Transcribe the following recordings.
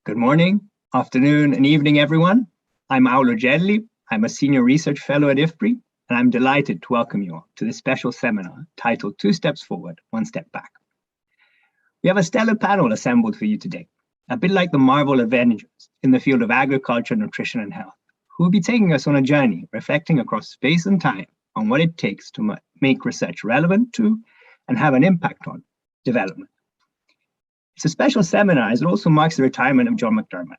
Good morning, afternoon, and evening, everyone. I'm Aulo Gelli. I'm a senior research fellow at IFPRI, and I'm delighted to welcome you all to this special seminar titled Two Steps Forward, One Step Back. We have a stellar panel assembled for you today, a bit like the Marvel Avengers in the field of agriculture, nutrition, and health, who will be taking us on a journey reflecting across space and time on what it takes to make research relevant to and have an impact on development. It's a special seminar as it also marks the retirement of John McDermott.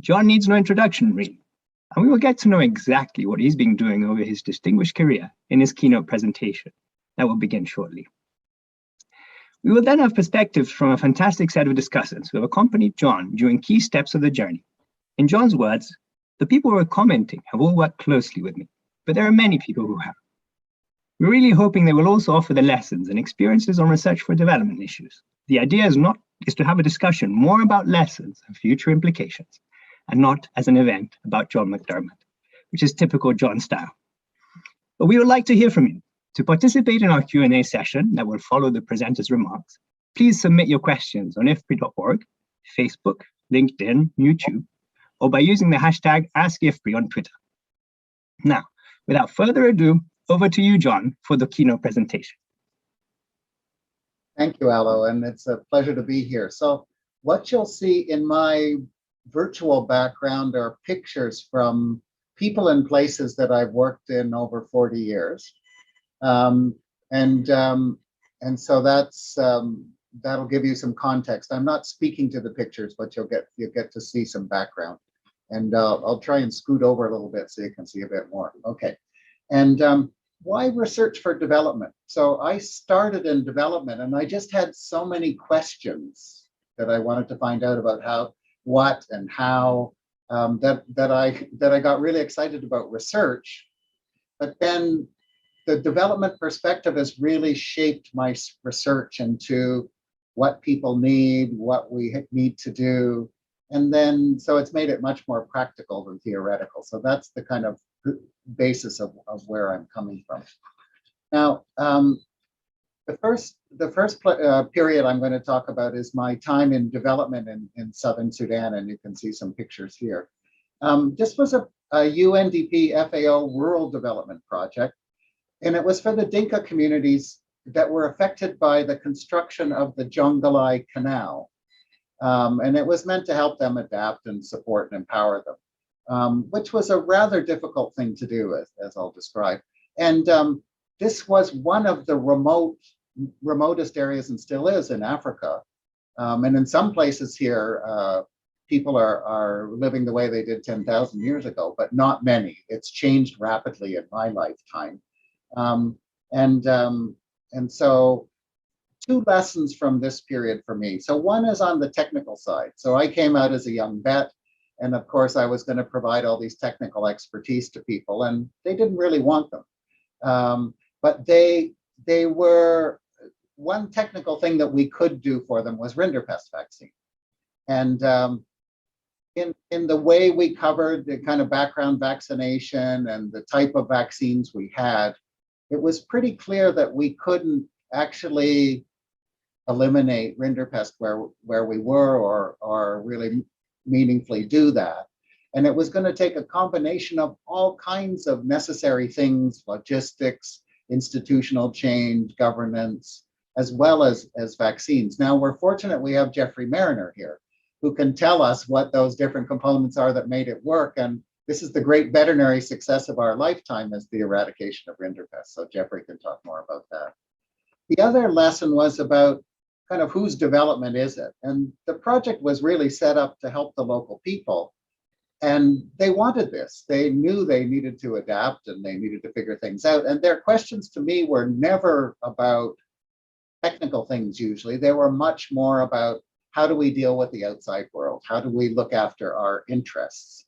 John needs no introduction, really, and we will get to know exactly what he's been doing over his distinguished career in his keynote presentation that will begin shortly. We will then have perspectives from a fantastic set of discussants who have accompanied John during key steps of the journey. In John's words, the people who are commenting have all worked closely with me, but there are many people who have. We're really hoping they will also offer the lessons and experiences on research for development issues. The idea is to have a discussion more about lessons and future implications, and not as an event about John McDermott, which is typical John style. But we would like to hear from you. To participate in our Q&A session that will follow the presenter's remarks, please submit your questions on ifpri.org, Facebook, LinkedIn, YouTube, or by using the hashtag AskIFPRI on Twitter. Now, without further ado, over to you, John, for the keynote presentation. Thank you, Alo, and it's a pleasure to be here. So what you'll see in my virtual background are pictures from people and places that I've worked in over 40 years. And so that'll give you some context. I'm not speaking to the pictures, but you'll get to see some background. And I'll try and scoot over a little bit so you can see a bit more. Okay. And why research for development? So I started in development and I just had so many questions that I wanted to find out about what and how that I got really excited about research. But then the development perspective has really shaped my research into what people need, what we need to do. And then, so it's made it much more practical than theoretical. So that's the kind of basis of where I'm coming from. Now, the first period I'm going to talk about is my time in development in southern Sudan, and you can see some pictures here. This was a UNDP FAO rural development project, and it was for the Dinka communities that were affected by the construction of the Jonglei Canal. And it was meant to help them adapt and support and empower them, which was a rather difficult thing to do, as I'll describe. And this was one of the remotest areas, and still is, in Africa. And in some places here, people are living the way they did 10,000 years ago, but not many. It's changed rapidly in my lifetime. And so two lessons from this period for me. So one is on the technical side. So I came out as a young vet, and of course I was going to provide all these technical expertise to people, and they didn't really want them. But they were, one technical thing that we could do for them was rinderpest vaccine. And in the way we covered the kind of background vaccination and the type of vaccines we had, it was pretty clear that we couldn't actually eliminate rinderpest where we were or really meaningfully do that. And it was going to take a combination of all kinds of necessary things, logistics, institutional change, governance, as well as vaccines. Now, we're fortunate we have Jeffrey Mariner here, who can tell us what those different components are that made it work. And this is the great veterinary success of our lifetime, is the eradication of rinderpest. So Jeffrey can talk more about that. The other lesson was about kind of whose development is it? And the project was really set up to help the local people. And they wanted this. They knew they needed to adapt and they needed to figure things out. And their questions to me were never about technical things usually. They were much more about, how do we deal with the outside world? How do we look after our interests?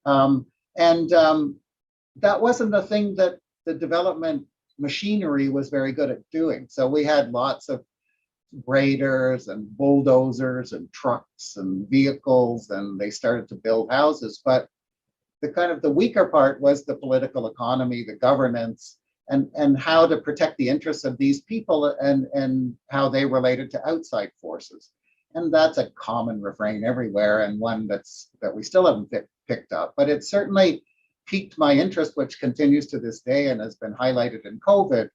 That wasn't a thing that the development machinery was very good at doing. So we had lots of graders and bulldozers and trucks and vehicles, and they started to build houses. But the weaker part was the political economy, the governance, and how to protect the interests of these people and how they related to outside forces. And that's a common refrain everywhere, and one that we still haven't picked up. But it certainly piqued my interest, which continues to this day and has been highlighted in COVID,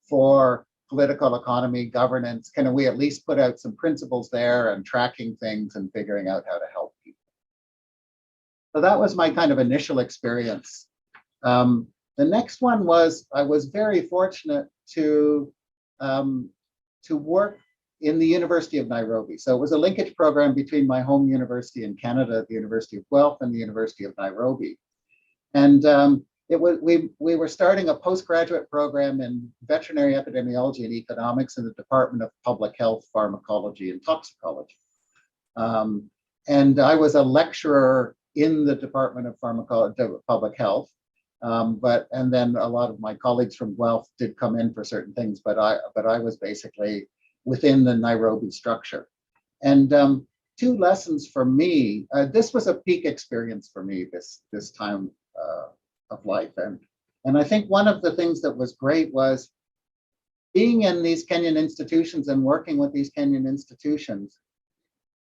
for political economy, governance. Can we at least put out some principles there and tracking things and figuring out how to help people? So that was my kind of initial experience. The next one was, I was very fortunate to work in the University of Nairobi. So it was a linkage program between my home university in Canada, the University of Guelph, and the University of Nairobi. And we were starting a postgraduate program in veterinary epidemiology and economics in the Department of Public Health, Pharmacology, and Toxicology. And I was a lecturer in the Department of Public Health. And then a lot of my colleagues from Guelph did come in for certain things, but I was basically within the Nairobi structure. And two lessons for me, this was a peak experience for me this time of life. And I think one of the things that was great was being in these Kenyan institutions and working with these Kenyan institutions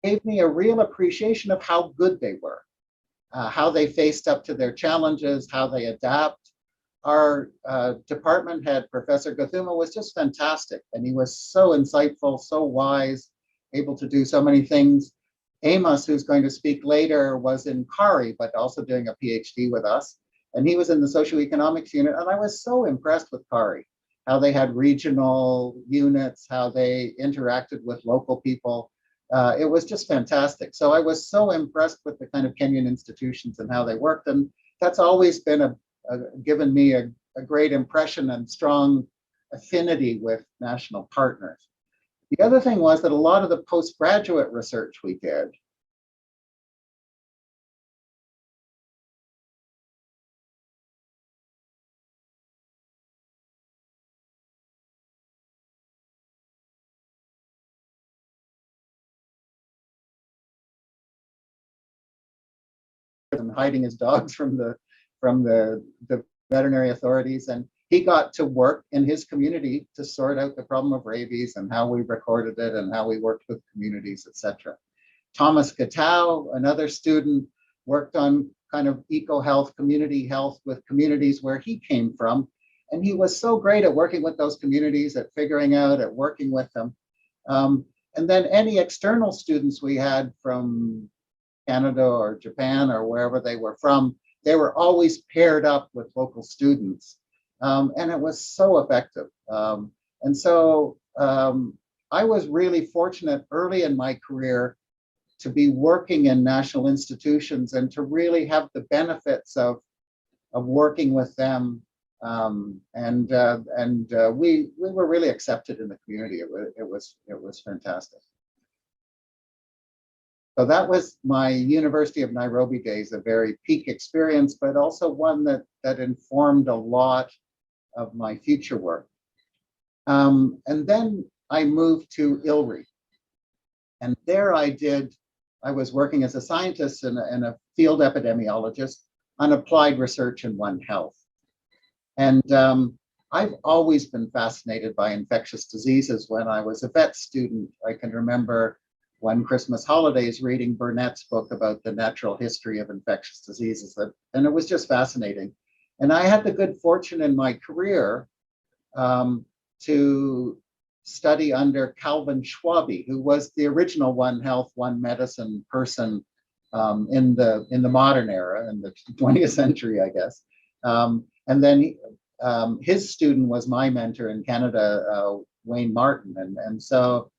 gave me a real appreciation of how good they were, how they faced up to their challenges, how they adapt. Our department head, Professor Gathuma, was just fantastic, and he was so insightful, so wise, able to do so many things. Amos, who's going to speak later, was in Kari, but also doing a PhD with us, and he was in the socioeconomics unit, and I was so impressed with Kari, how they had regional units, how they interacted with local people. It was just fantastic. So I was so impressed with the kind of Kenyan institutions and how they worked, and that's always been given me a great impression and strong affinity with national partners. The other thing was that a lot of the postgraduate research we did and hiding his dogs from the veterinary authorities, and he got to work in his community to sort out the problem of rabies and how we recorded it and how we worked with communities, etc. Thomas Gatau, another student, worked on kind of eco-health, community health with communities where he came from, and he was so great at working with those communities, at figuring out, at working with them. And then any external students we had from Canada or Japan or wherever they were from, they were always paired up with local students. And it was so effective. And so I was really fortunate early in my career to be working in national institutions and to really have the benefits of working with them. We were really accepted in the community. It was fantastic. So that was my University of Nairobi days, a very peak experience, but also one that informed a lot of my future work. And then I moved to ILRI. And there I was working as a scientist and a field epidemiologist on applied research in One Health. And I've always been fascinated by infectious diseases. When I was a vet student, I can remember one Christmas holidays reading Burnett's book about the natural history of infectious diseases, and it was just fascinating. And I had the good fortune in my career to study under Calvin Schwabe, who was the original One Health, One Medicine person in the modern era, in the 20th century, I guess. And then his student was my mentor in Canada, Wayne Martin. And so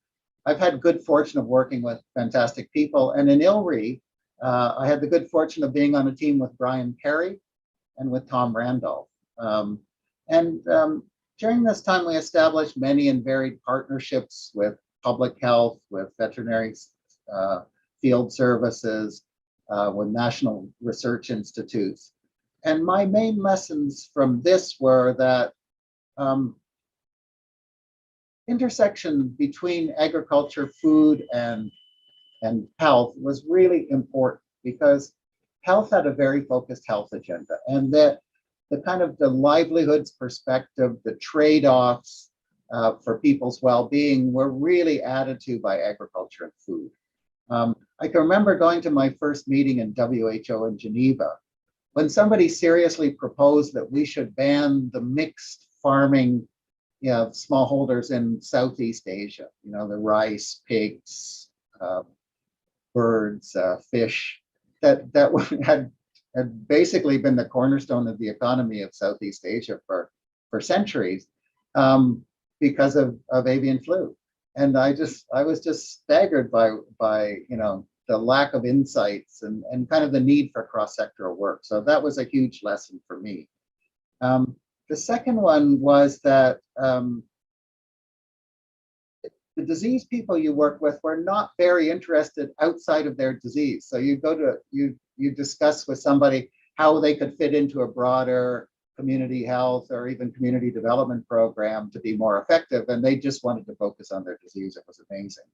I've had good fortune of working with fantastic people. And in ILRI, I had the good fortune of being on a team with Brian Perry and with Tom Randolph. During this time, we established many and varied partnerships with public health, with veterinary field services, with national research institutes. And my main lessons from this were that intersection between agriculture, food, and health was really important, because health had a very focused health agenda, and that the kind of the livelihoods perspective, the trade-offs for people's well-being were really added to by agriculture and food. I can remember going to my first meeting in WHO in Geneva when somebody seriously proposed that we should ban the mixed farming, smallholders in Southeast Asia, the rice, pigs, birds, fish, that had basically been the cornerstone of the economy of Southeast Asia for centuries, because of avian flu. And I was just staggered by the lack of insights and kind of the need for cross-sectoral work. So that was a huge lesson for me. The second one was that the disease people you work with were not very interested outside of their disease. So you discuss with somebody how they could fit into a broader community health or even community development program to be more effective, and they just wanted to focus on their disease. It was amazing.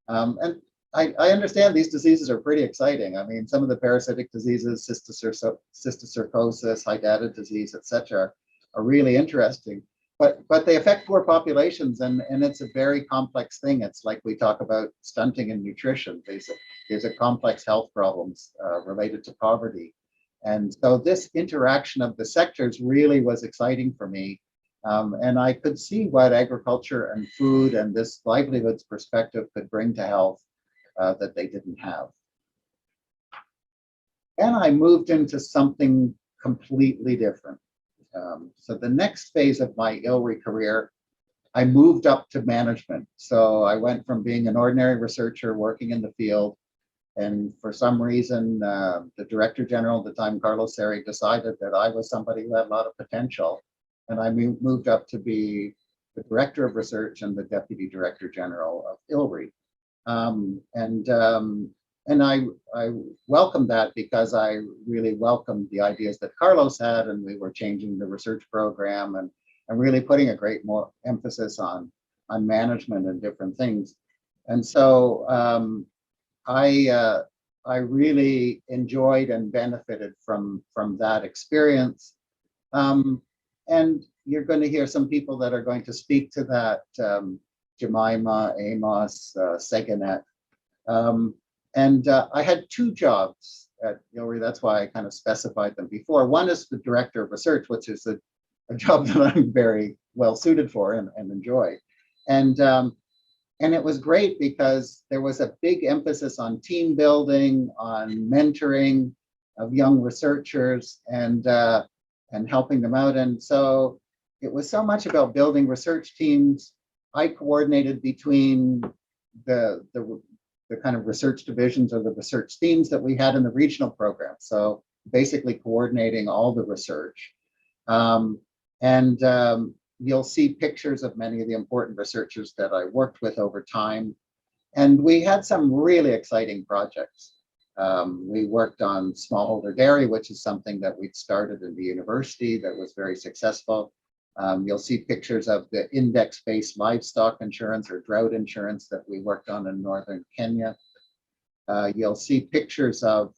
And I understand these diseases are pretty exciting. I mean, some of the parasitic diseases, cysticercosis, hydatid disease, etc., are really interesting. But they affect poor populations, and it's a very complex thing. It's like we talk about stunting and nutrition. These are complex health problems related to poverty. And so this interaction of the sectors really was exciting for me. And I could see what agriculture and food and this livelihoods perspective could bring to health that they didn't have. And I moved into something completely different. So the next phase of my ILRI career, I moved up to management. So I went from being an ordinary researcher working in the field, and for some reason, the Director General at the time, Carlos Seri, decided that I was somebody who had a lot of potential. And I moved up to be the Director of Research and the Deputy Director General of ILRI. And I welcomed that because I really welcomed the ideas that Carlos had, and we were changing the research program and really putting a great more emphasis on management and different things. And so I really enjoyed and benefited from that experience. And you're going to hear some people that are going to speak to that, Jemima, Amos, Seganet. And I had two jobs at ILRI. That's why I kind of specified them before. One is the Director of Research, which is a job that I'm very well suited for and enjoy. And it was great because there was a big emphasis on team building, on mentoring of young researchers, and helping them out. And so it was so much about building research teams. I coordinated between the kind of research divisions or the research teams that we had in the regional program. So basically coordinating all the research. You'll see pictures of many of the important researchers that I worked with over time. And we had some really exciting projects. We worked on smallholder dairy, which is something that we'd started in the university that was very successful. You'll see pictures of the index-based livestock insurance or drought insurance that we worked on in northern Kenya. You'll see pictures of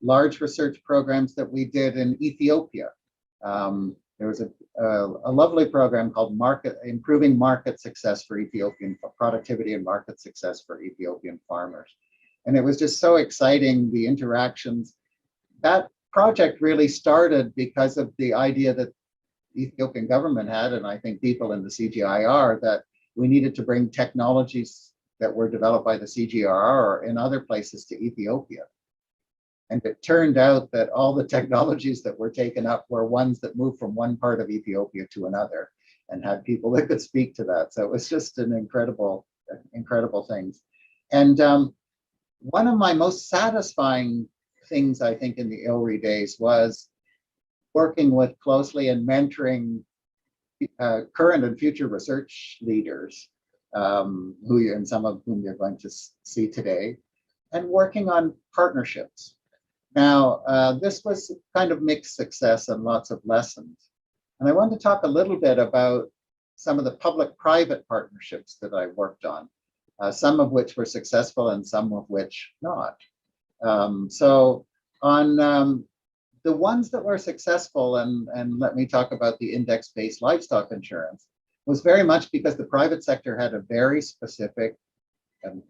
large research programs that we did in Ethiopia. There was a lovely program called Improving Market Success for Ethiopian Productivity and Market Success for Ethiopian Farmers. And it was just so exciting, the interactions. That project really started because of the idea that the Ethiopian government had, and I think people in the CGIAR, that we needed to bring technologies that were developed by the CGIAR or in other places to Ethiopia. And it turned out that all the technologies that were taken up were ones that moved from one part of Ethiopia to another and had people that could speak to that. So it was just an incredible things. And one of my most satisfying things, I think, in the ILRI days was working with closely and mentoring current and future research leaders, and some of whom you're going to see today, and working on partnerships. Now, this was kind of mixed success and lots of lessons. And I want to talk a little bit about some of the public-private partnerships that I worked on, some of which were successful and some of which not. So on the ones that were successful, and let me talk about the index-based livestock insurance, was very much because the private sector had a very specific and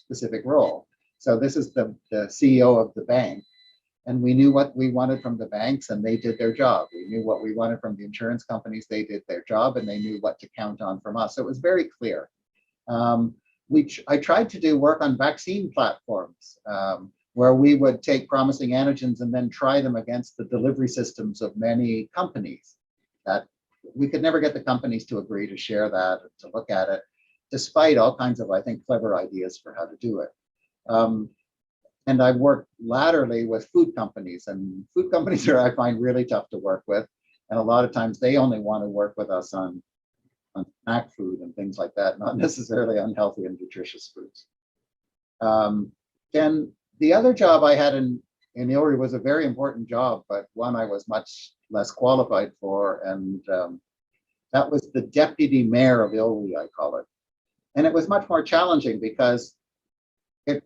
specific role. So this is the CEO of the bank. And we knew what we wanted from the banks and they did their job. We knew what we wanted from the insurance companies, they did their job, and they knew what to count on from us. So it was very clear. I tried to do work on vaccine platforms where we would take promising antigens and then try them against the delivery systems of many companies. That we could never get the companies to agree to share that, to look at it, despite all kinds of, I think, clever ideas for how to do it. And I've worked laterally with food companies, and food companies are, I find, really tough to work with. And a lot of times they only want to work with us on snack food and things like that, not necessarily unhealthy and nutritious foods. Then the other job I had in ILRI was a very important job, but one I was much less qualified for. And that was the deputy mayor of ILRI, I call it. And it was much more challenging because it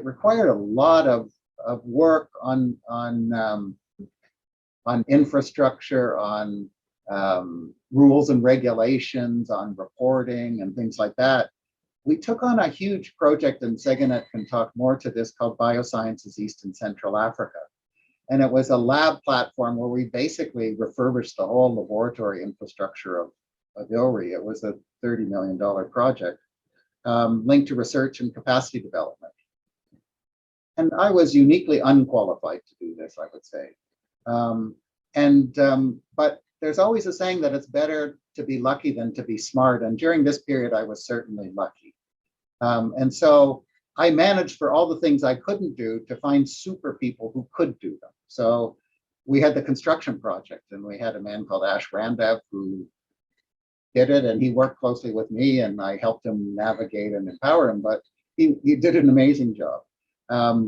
required a lot of work on infrastructure, on rules and regulations, on reporting and things like that. We took on a huge project, and Seganet can talk more to this, called Biosciences East and Central Africa. And it was a lab platform where we basically refurbished the whole laboratory infrastructure of ILRI. It was a $30 million project linked to research and capacity development. And I was uniquely unqualified to do this, I would say. But there's always a saying that it's better to be lucky than to be smart. And during this period, I was certainly lucky. And so I managed, for all the things I couldn't do, to find super people who could do them. So we had the construction project, and we had a man called Ash Randev who did it, and he worked closely with me, and I helped him navigate and empower him, but he did an amazing job.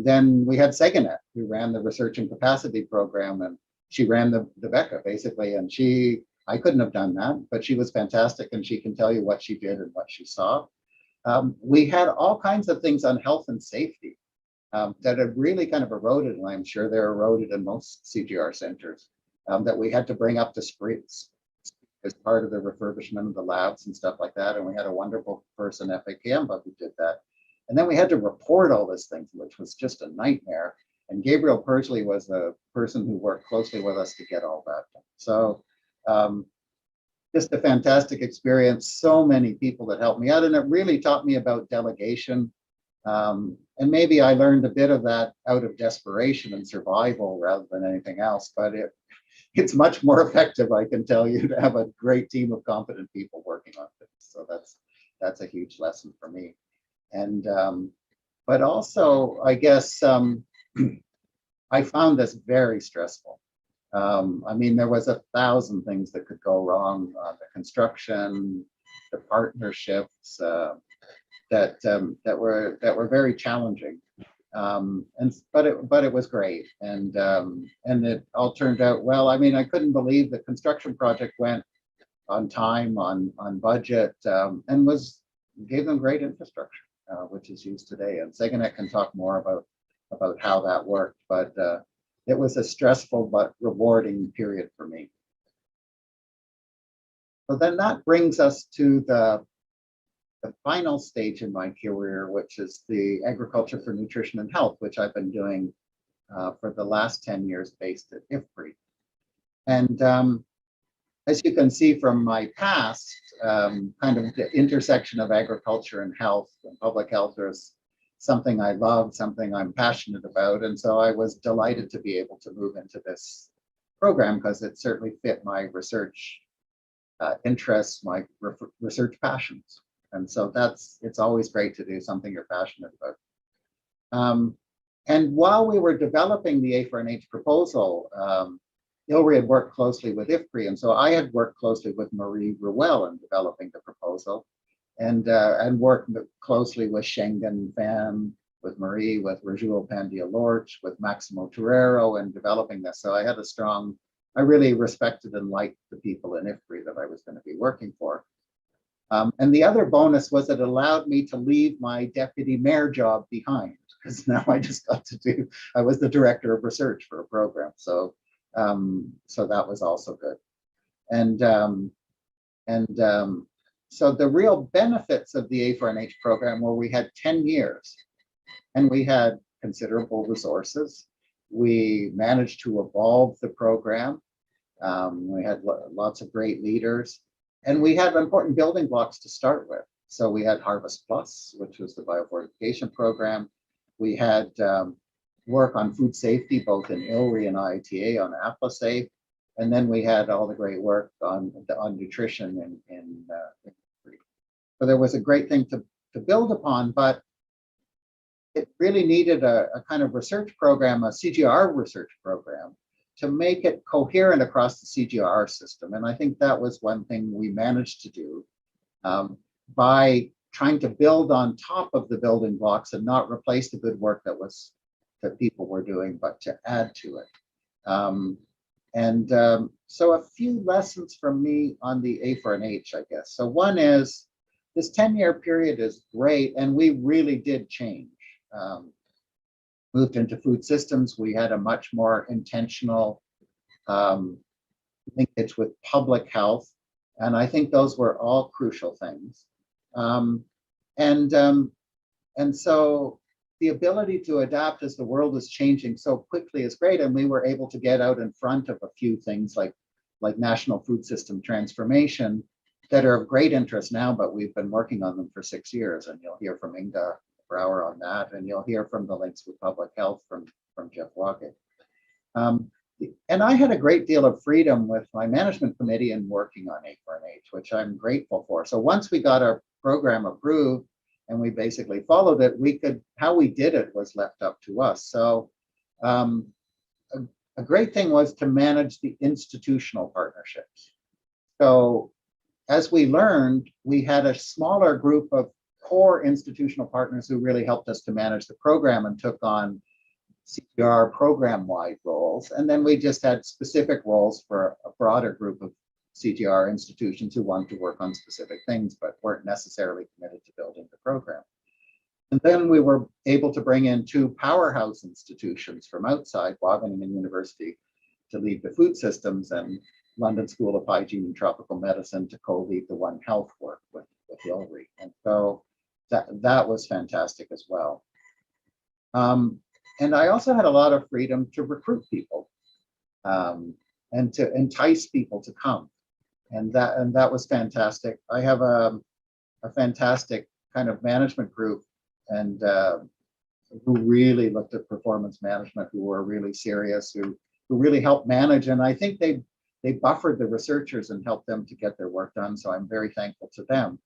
Then we had Seganet, who ran the research and capacity program, and she ran the BECA basically, and I couldn't have done that, but she was fantastic, and she can tell you what she did and what she saw. We had all kinds of things on health and safety that had really kind of eroded, and I'm sure they're eroded in most CGIAR centers, that we had to bring up to speed as part of the refurbishment of the labs and stuff like that. And we had a wonderful person, F.A. Kiamba, who did that. And then we had to report all these things, which was just a nightmare. And Gabriel Persley was the person who worked closely with us to get all that done. So just a fantastic experience. So many people that helped me out, and it really taught me about delegation. And maybe I learned a bit of that out of desperation and survival rather than anything else, but it's much more effective, I can tell you, to have a great team of competent people working on things. So that's a huge lesson for me. And but also, I guess I found this very stressful. I mean, there was 1,000 things that could go wrong on the construction, the partnerships that were very challenging. But it was great, and it all turned out well. I mean, I couldn't believe the construction project went on time, on budget, and gave them great infrastructure, which is used today. And Seganet can talk more about how that worked, but it was a stressful but rewarding period for me. So then that brings us to the final stage in my career, which is the Agriculture for Nutrition and Health, which I've been doing for the last 10 years based at IFPRI. And as you can see from my past, kind of the intersection of agriculture and health and public health is something I love, something I'm passionate about. And so I was delighted to be able to move into this program because it certainly fit my research interests, my research passions. And so it's always great to do something you're passionate about. And while we were developing the A4NH proposal, ILRI had worked closely with IFPRI, and so I had worked closely with Marie Ruel in developing the proposal, and worked closely with Schengen Fan, with Marie, with Rajul Pandya-Lorch, with Maximo Torero in developing this. So I really respected and liked the people in IFPRI that I was going to be working for. And the other bonus was it allowed me to leave my deputy mayor job behind, because now I just got to I was the director of research for a program. So that was also good. And So the real benefits of the A4NH program were we had 10 years and we had considerable resources. We managed to evolve the program. We had lots of great leaders, and we had important building blocks to start with. So we had Harvest Plus, which was the biofortification program. We had work on food safety, both in ILRI and IITA on APLASAFE. And then we had all the great work on nutrition in so there was a great thing to build upon, but it really needed a kind of research program, a CGIAR research program, to make it coherent across the CGIAR system. And I think that was one thing we managed to do by trying to build on top of the building blocks and not replace the good work that people were doing, but to add to it. So a few lessons from me on the A4NH, I guess. So one is this 10-year period is great, and we really did change. Moved into food systems, we had a much more intentional linkage with public health, and I think those were all crucial things. And so the ability to adapt as the world is changing so quickly is great, and we were able to get out in front of a few things like national food system transformation that are of great interest now, but we've been working on them for 6 years, and you'll hear from Inga Brower on that, and you'll hear from the links with public health from Jeff Wackett. And I had a great deal of freedom with my management committee in working on A4NH, which I'm grateful for. So once we got our program approved and we basically followed it, how we did it was left up to us. So a great thing was to manage the institutional partnerships. So as we learned, we had a smaller group of core institutional partners who really helped us to manage the program and took on CGIAR program-wide roles. And then we just had specific roles for a broader group of CGIAR institutions who wanted to work on specific things, but weren't necessarily committed to building the program. And then we were able to bring in 2 powerhouse institutions from outside, Wageningen University to lead the food systems, and London School of Hygiene and Tropical Medicine to co-lead the One Health work with ILRI. And so that was fantastic as well. And I also had a lot of freedom to recruit people and to entice people to come. And that was fantastic. I have a fantastic kind of management group and who really looked at performance management, who were really serious, who really helped manage. And I think they buffered the researchers and helped them to get their work done. So I'm very thankful to them.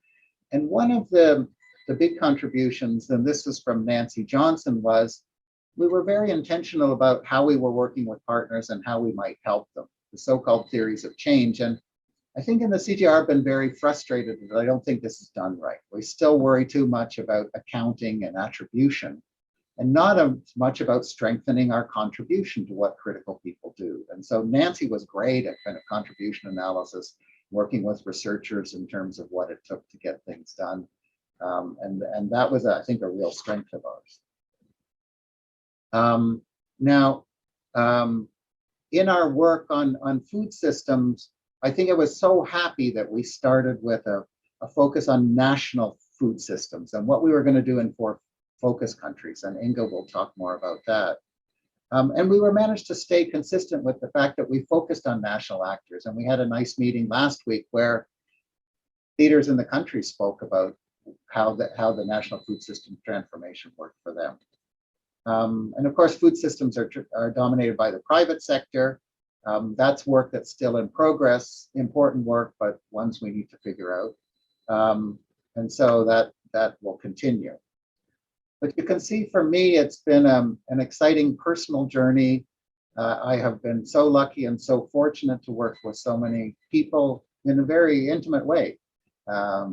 And one of the big contributions, and this was from Nancy Johnson, was we were very intentional about how we were working with partners and how we might help them, the so-called theories of change. And I think in the CGIAR I've been very frustrated that I don't think this is done right. We still worry too much about accounting and attribution, and not as much about strengthening our contribution to what critical people do. And so Nancy was great at kind of contribution analysis, working with researchers in terms of what it took to get things done. And that was, I think, a real strength of ours. In our work on food systems, I think I was so happy that we started with a focus on national food systems and what we were going to do in 4 focus countries, and Inga will talk more about that. And we managed to stay consistent with the fact that we focused on national actors, and we had a nice meeting last week where leaders in the country spoke about how the national food system transformation worked for them. And of course, food systems are dominated by the private sector. That's work that's still in progress, important work, but ones we need to figure out. And so that will continue. But you can see for me, it's been an exciting personal journey. I have been so lucky and so fortunate to work with so many people in a very intimate way,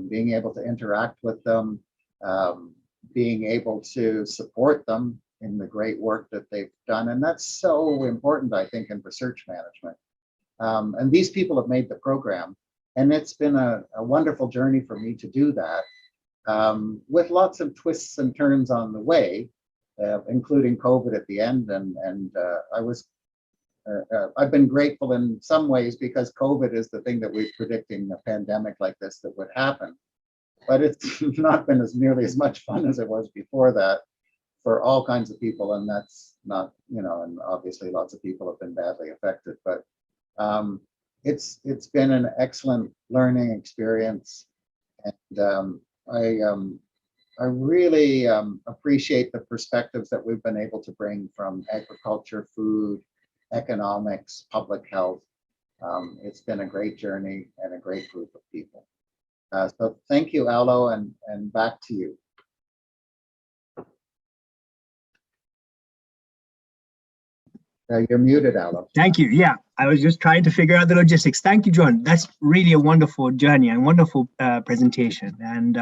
being able to interact with them, being able to support them in the great work that they've done. And that's so important, I think, in research management. And these people have made the program, and it's been a wonderful journey for me to do that, with lots of twists and turns on the way, including COVID at the end. And I was I've been grateful in some ways because COVID is the thing that we're predicting a pandemic like this that would happen. But it's not been as nearly as much fun as it was before that for all kinds of people. And that's not, you know, and obviously lots of people have been badly affected, but it's been an excellent learning experience. And I really appreciate the perspectives that we've been able to bring from agriculture, food, economics, public health. It's been a great journey and a great group of people. So thank you, Alo, and back to you. You're muted, Alo. Thank you. Yeah, I was just trying to figure out the logistics. Thank you, John. That's really a wonderful journey and wonderful presentation, and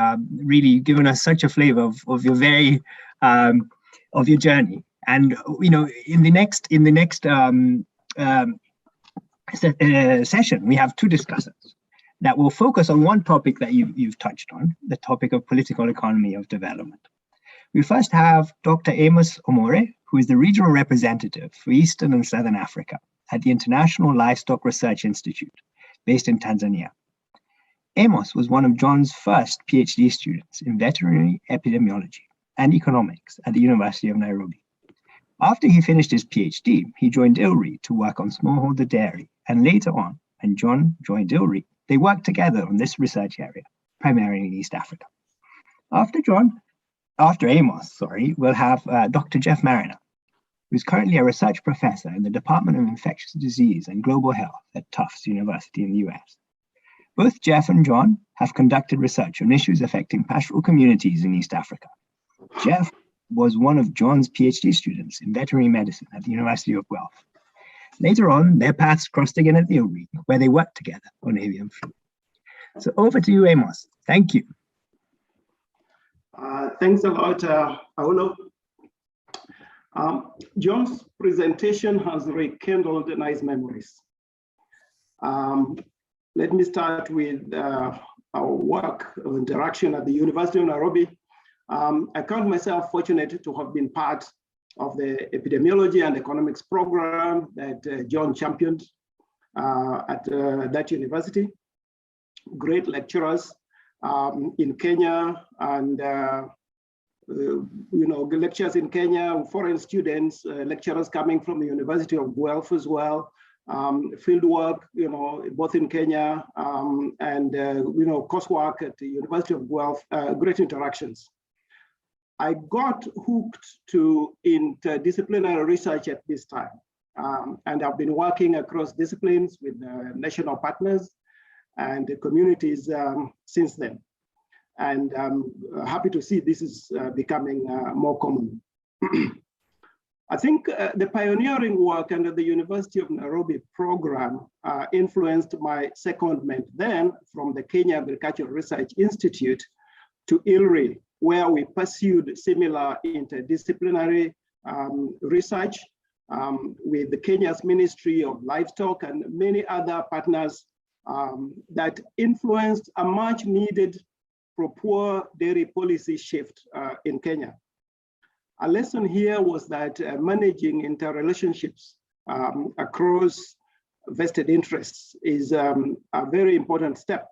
really given us such a flavor of your very of your journey. And you know, in the next session, we have two discussers that will focus on one topic that you've touched on, the topic of political economy of development. We first have Dr. Amos Omore, who is the regional representative for Eastern and Southern Africa at the International Livestock Research Institute, based in Tanzania. Amos was one of John's first PhD students in veterinary epidemiology and economics at the University of Nairobi. After he finished his PhD, he joined ILRI to work on smallholder dairy, and later on, when John joined ILRI, they worked together on this research area, primarily in East Africa. After Amos, we'll have Dr. Jeff Mariner, who's currently a research professor in the Department of Infectious Disease and Global Health at Tufts University in the US. Both Jeff and John have conducted research on issues affecting pastoral communities in East Africa. Jeff was one of John's PhD students in veterinary medicine at the University of Guelph. Later on, their paths crossed again at the ILRI, where they worked together on avian flu. So over to you, Amos. Thank you. Thanks a lot, Aulo. John's presentation has rekindled nice memories. Let me start with our work of interaction at the University of Nairobi. I count myself fortunate to have been part of the epidemiology and economics program that John championed at that university. Great lecturers in Kenya, and lectures in Kenya, foreign students, lecturers coming from the University of Guelph as well, field work, both in Kenya, and coursework at the University of Guelph, great interactions. I got hooked to interdisciplinary research at this time, and I've been working across disciplines with national partners and the communities since then. And I'm happy to see this is becoming more common. I think the pioneering work under the University of Nairobi program influenced my secondment then from the Kenya Agricultural Research Institute to ILRI, where we pursued similar interdisciplinary research with the Kenya's Ministry of Livestock and many other partners that influenced a much needed pro-poor dairy policy shift in Kenya. A lesson here was that managing interrelationships across vested interests is a very important step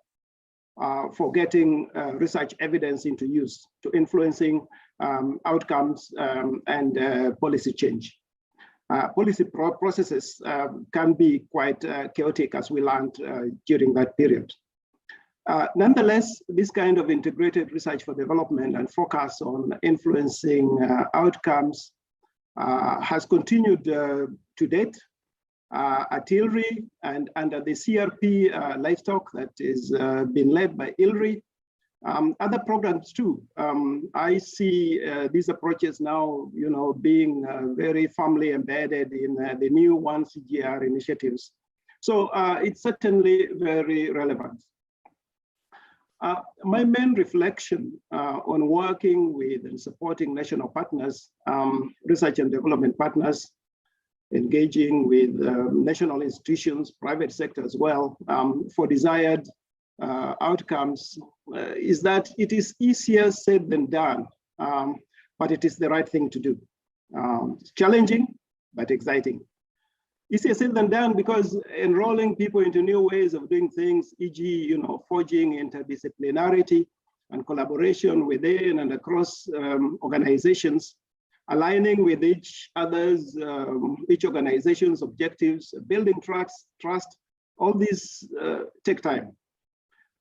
for getting research evidence into use to influencing outcomes and policy change. Policy processes can be quite chaotic, as we learned during that period. Nonetheless, this kind of integrated research for development and focus on influencing outcomes has continued to date at ILRI and under the CRP livestock that is being led by ILRI. Other programs too. I see these approaches now, being very firmly embedded in the new One CGIAR initiatives. So it's certainly very relevant. My main reflection on working with and supporting national partners, research and development partners, engaging with national institutions, private sector as well, for desired outcomes is that it is easier said than done, but it is the right thing to do. It's challenging, but exciting. Easier said than done, because enrolling people into new ways of doing things, e.g., forging interdisciplinarity and collaboration within and across organizations, aligning with each organization's objectives, building trust, all these take time.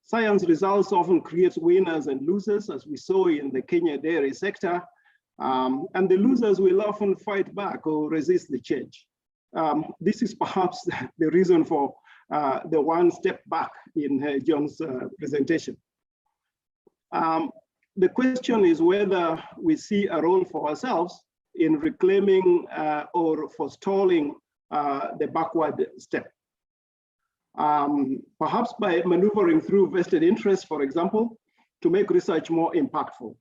Science results often create winners and losers, as we saw in the Kenya dairy sector, and the losers will often fight back or resist the change. This is perhaps the reason for the one step back in John's presentation. The question is whether we see a role for ourselves in reclaiming or forestalling the backward step. Perhaps by maneuvering through vested interests, for example, to make research more impactful.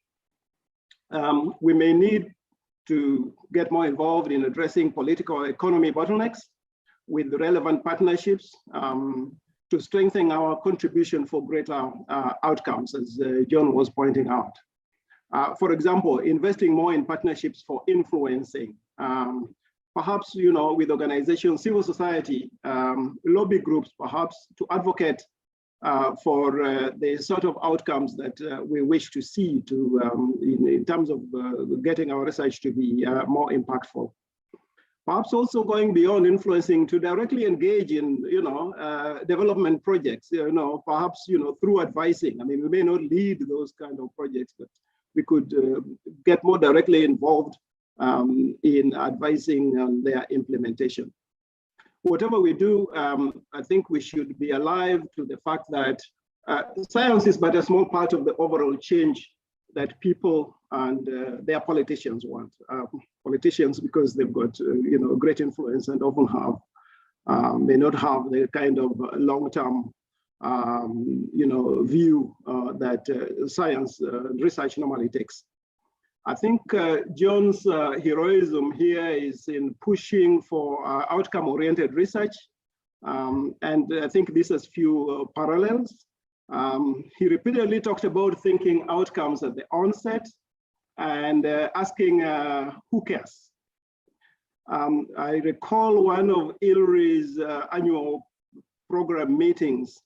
We may need to get more involved in addressing political economy bottlenecks with relevant partnerships to strengthen our contribution for greater outcomes, as John was pointing out. For example, investing more in partnerships for influencing, perhaps with organizations, civil society, lobby groups, perhaps to advocate for the sort of outcomes that we wish to see in terms of getting our research to be more impactful. Perhaps also going beyond influencing to directly engage in development projects, perhaps through advising. I mean, we may not lead those kind of projects, but we could get more directly involved in advising on their implementation. Whatever we do, I think we should be alive to the fact that science is but a small part of the overall change that people and their politicians want. Politicians, because they've got great influence and often have may not have the kind of long-term view that science research normally takes. I think John's heroism here is in pushing for outcome-oriented research, and I think this has few parallels. He repeatedly talked about thinking outcomes at the onset and asking who cares. I recall one of ILRI's annual program meetings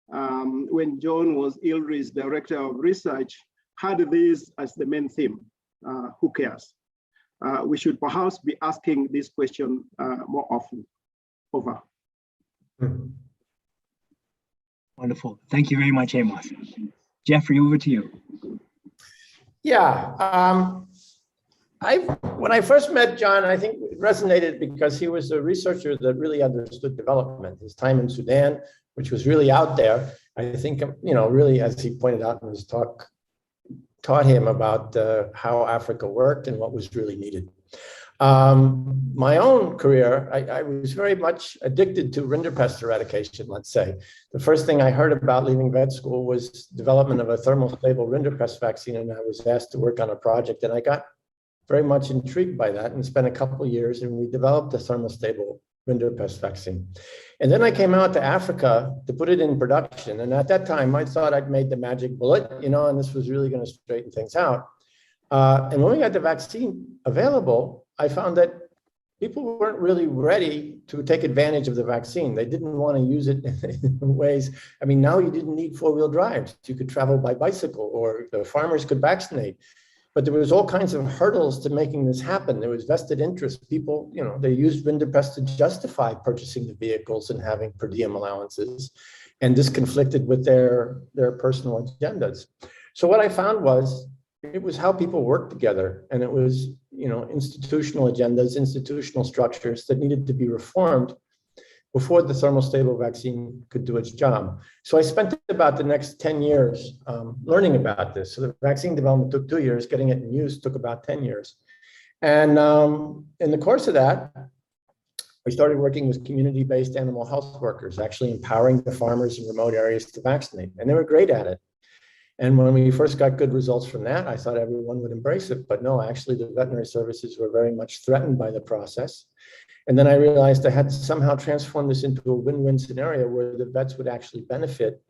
when John was ILRI's Director of Research, had this as the main theme. Who cares? We should perhaps be asking this question more often. Over. Wonderful. Thank you very much, Amos. Jeffrey, over to you. Yeah. When I first met John, I think it resonated because he was a researcher that really understood development. His time in Sudan, which was really out there, I think, really, as he pointed out in his talk, taught him about how Africa worked and what was really needed. My own career, I was very much addicted to rinderpest eradication, let's say. The first thing I heard about leaving vet school was development of a thermostable rinderpest vaccine, and I was asked to work on a project, and I got very much intrigued by that and spent a couple of years, and we developed a thermostable rinderpest vaccine. And then I came out to Africa to put it in production. And at that time, I thought I'd made the magic bullet, and this was really going to straighten things out. And when we got the vaccine available, I found that people weren't really ready to take advantage of the vaccine. They didn't want to use it in ways. I mean, now you didn't need four-wheel drives. You could travel by bicycle, or the farmers could vaccinate. But there was all kinds of hurdles to making this happen. There was vested interest. People, they used rinderpest to justify purchasing the vehicles and having per diem allowances, and this conflicted with their personal agendas. So what I found was, it was how people worked together, and it was, institutional agendas, institutional structures that needed to be reformed before the thermostable vaccine could do its job. So I spent about the next 10 years learning about this. So the vaccine development took 2 years, getting it in use took about 10 years. And in the course of that, we started working with community-based animal health workers, actually empowering the farmers in remote areas to vaccinate, and they were great at it. And when we first got good results from that, I thought everyone would embrace it, but no, actually the veterinary services were very much threatened by the process. And then I realized I had to somehow transform this into a win-win scenario where the vets would actually benefit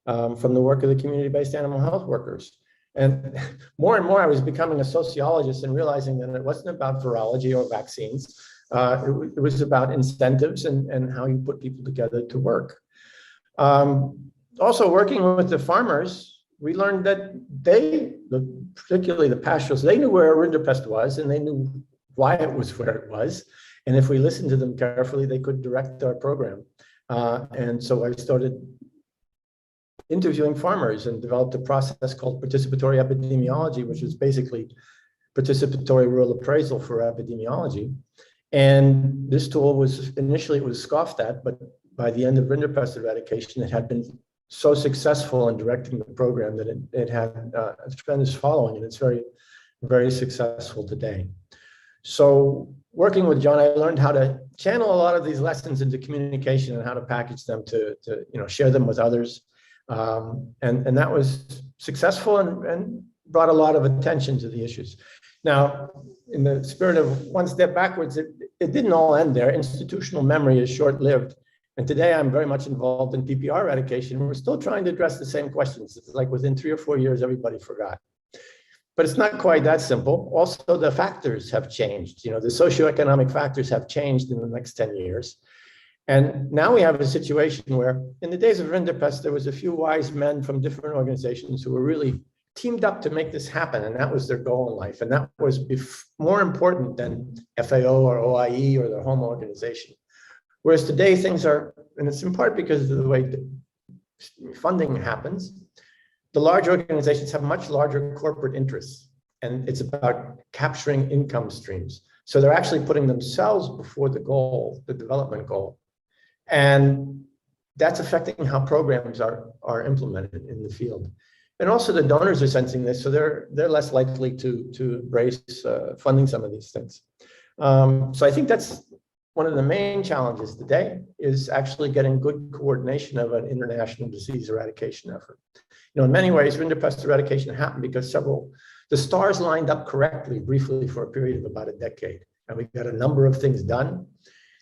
from the work of the community-based animal health workers. And more I was becoming a sociologist and realizing that it wasn't about virology or vaccines. It was about incentives and how you put people together to work. Also working with the farmers, we learned that particularly the pastoralists, they knew where rinderpest was and they knew why it was where it was. And if we listened to them carefully, they could direct our program. And so I started interviewing farmers and developed a process called Participatory Epidemiology, which is basically participatory rural appraisal for epidemiology. And this tool was, initially it was scoffed at, but by the end of rinderpest eradication, it had been so successful in directing the program that it had a tremendous following, and it's very, very successful today. So working with John, I learned how to channel a lot of these lessons into communication and how to package them to share them with others. And that was successful and brought a lot of attention to the issues. Now, in the spirit of one step backwards, it didn't all end there. Institutional memory is short-lived. And today I'm very much involved in PPR eradication. We're still trying to address the same questions. It's like within 3 or 4 years, everybody forgot. But it's not quite that simple. Also, the factors have changed. The socioeconomic factors have changed in the next 10 years. And now we have a situation where in the days of rinderpest, there was a few wise men from different organizations who were really teamed up to make this happen. And that was their goal in life. And that was more important than FAO or OIE or their home organization. Whereas today things are, and it's in part because of the way funding happens, the large organizations have much larger corporate interests. And it's about capturing income streams. So they're actually putting themselves before the goal, the development goal. And that's affecting how programs are implemented in the field. And also the donors are sensing this, so they're less likely to embrace funding some of these things. So I think that's one of the main challenges today, is actually getting good coordination of an international disease eradication effort. In many ways, rinderpest eradication happened because the stars lined up correctly briefly for a period of about a decade. And we got a number of things done.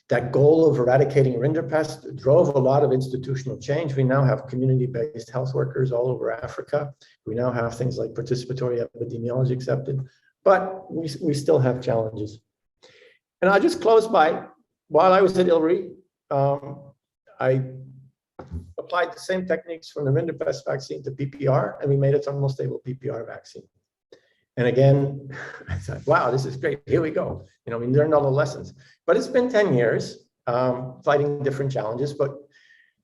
That goal of eradicating rinderpest drove a lot of institutional change. We now have community-based health workers all over Africa. We now have things like participatory epidemiology accepted, but we still have challenges. And I'll just close by, while I was at ILRI, I applied the same techniques from the rinderpest vaccine to PPR, and we made a thermostable PPR vaccine. And again, I thought, wow, this is great. Here we go. We learned all the lessons. But it's been 10 years fighting different challenges. But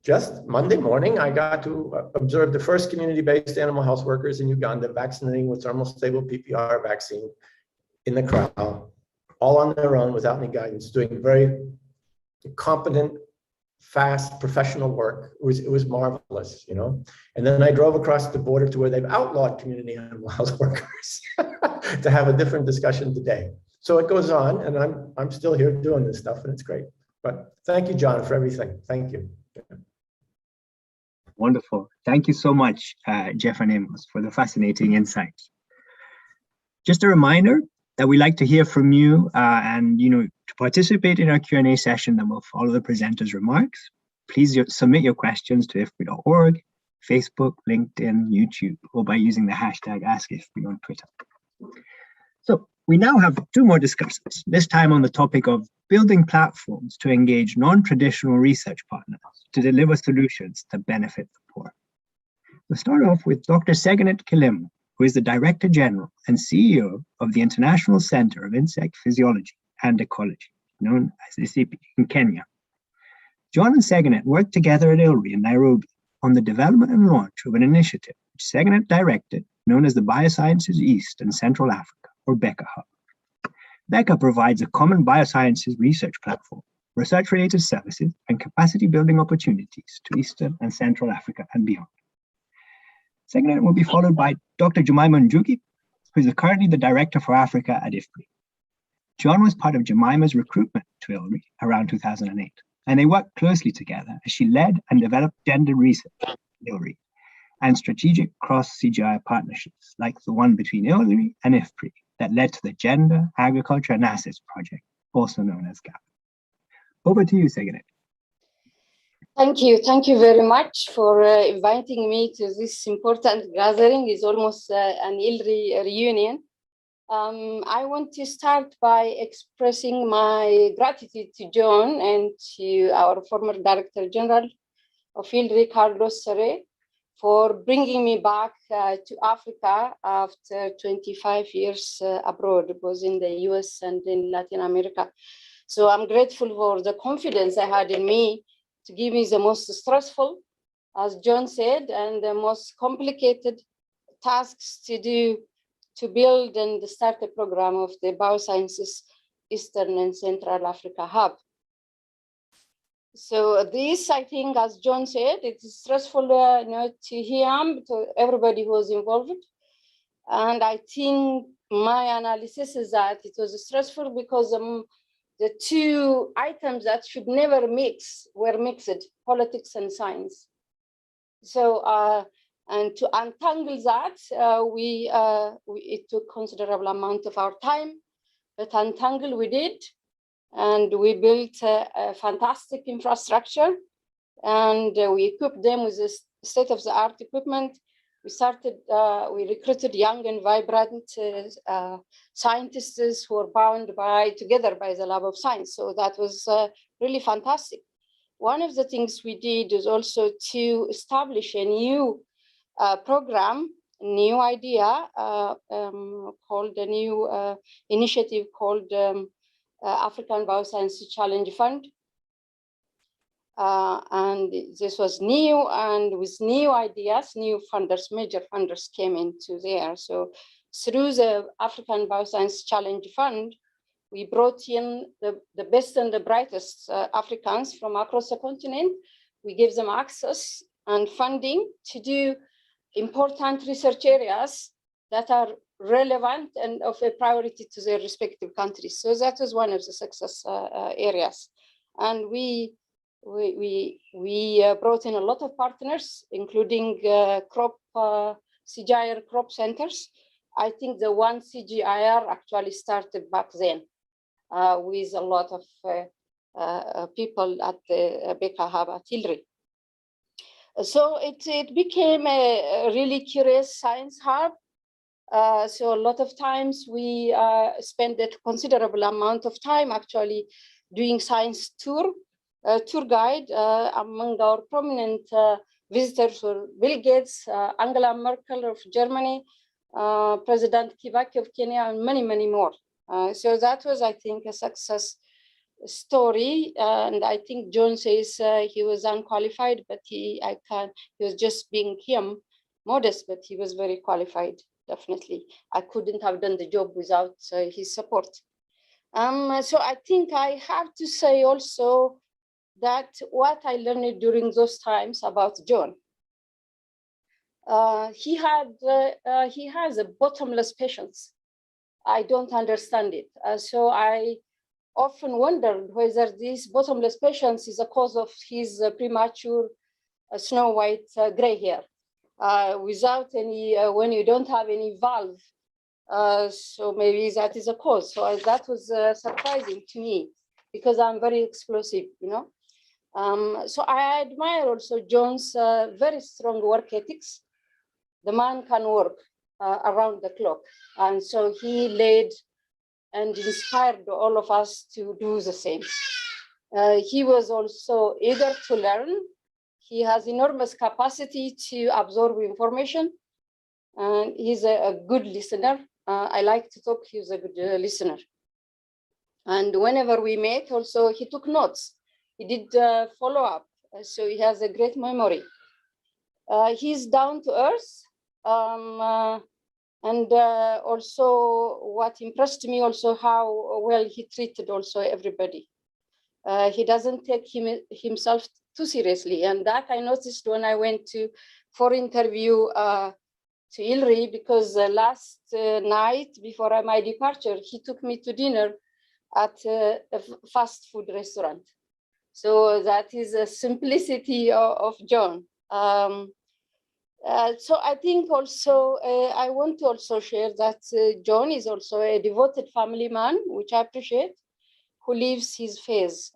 just Monday morning, I got to observe the first community-based animal health workers in Uganda vaccinating with thermostable PPR vaccine in the crowd, all on their own without any guidance, doing very competent, fast, professional work. It was marvelous, And then I drove across the border to where they've outlawed community animal health workers to have a different discussion today. So it goes on, and I'm still here doing this stuff, and it's great. But thank you, John, for everything. Thank you. Wonderful. Thank you so much, Jeff and Amos, for the fascinating insights. Just a reminder that we like to hear from you, and to participate in our Q&A session that will follow the presenter's remarks. Please submit your questions to IFPRI.org, Facebook, LinkedIn, YouTube, or by using the hashtag AskIFPRI on Twitter. So we now have 2 more discussions, this time on the topic of building platforms to engage non-traditional research partners to deliver solutions that benefit the poor. We'll start off with Dr. Segenet Kilimo, who is the Director General and CEO of the International Center of Insect Physiology and Ecology, known as IFPRI, in Kenya. John and Segenet worked together at ILRI in Nairobi on the development and launch of an initiative which Segenet directed, known as the Biosciences East and Central Africa, or BECA Hub. BECA provides a common biosciences research platform, research-related services, and capacity-building opportunities to Eastern and Central Africa and beyond. Segenet will be followed by Dr. Jemima Njuki, who is currently the Director for Africa at IFPRI. John was part of Jemima's recruitment to ILRI around 2008, and they worked closely together as she led and developed gender research at ILRI and strategic cross-CGIAR partnerships like the one between ILRI and IFPRI that led to the Gender, Agriculture and Assets Project, also known as GAP. Over to you, Segenet. Thank you. Thank you very much for inviting me to this important gathering. It's almost an ILRI reunion. I want to start by expressing my gratitude to John and to our former Director General of ILRI, Carlos Serre, for bringing me back to Africa after 25 years abroad, both in the US and in Latin America. So I'm grateful for the confidence I had in me to give me the most stressful, as John said, and the most complicated tasks to do to build and start a program of the Biosciences Eastern and Central Africa Hub. So this, I think, as John said, it's stressful to him, to everybody who was involved. And I think my analysis is that it was stressful because the two items that should never mix were mixed, politics and science. So, and to untangle that, it took considerable amount of our time, but untangle we did. And we built a fantastic infrastructure, and we equipped them with this state-of-the-art equipment. We recruited young and vibrant scientists who were bound together by the Lab of Science. So that was really fantastic. One of the things we did is also to establish a new program, new idea called a new initiative called African Bioscience Challenge Fund. And this was new, and with new ideas, new funders, major funders came into there. So through the African Bioscience Challenge Fund, we brought in the best and the brightest Africans from across the continent. We gave them access and funding to do important research areas that are relevant and of a priority to their respective countries. So that was one of the success areas. And we brought in a lot of partners, including CGIAR crop centers. I think the one CGIAR actually started back then with a lot of people at the Beka Hub at ILRI. So it became a really curious science hub. So a lot of times we spend a considerable amount of time actually doing science tour guide. Among our prominent visitors were Bill Gates, Angela Merkel of Germany, President Kibaki of Kenya, and many, many more. So that was, I think, a success story. And I think John says he was unqualified, but he was just being him, modest, but he was very qualified. Definitely, I couldn't have done the job without his support. So I think I have to say also that what I learned during those times about John, he has a bottomless patience. I don't understand it. So I often wondered whether this bottomless patience is a cause of his premature snow white gray hair. Without any, when you don't have any valve. So maybe that is a cause. So that was surprising to me because I'm very explosive, you know. So I admire also John's very strong work ethics. The man can work around the clock. And so he led and inspired all of us to do the same. He was also eager to learn. He has enormous capacity to absorb information, and he's a good listener. I like to talk, he's a good listener. And whenever we met, also, he took notes. He did follow-up, so he has a great memory. He's down to earth, and also what impressed me also how well he treated also everybody. He doesn't take himself too seriously, and that I noticed when I went for interview to ILRI, because last night before my departure, he took me to dinner at a fast food restaurant. So that is a simplicity of John. So I think also I want to also share that John is also a devoted family man, which I appreciate, who lives his faith.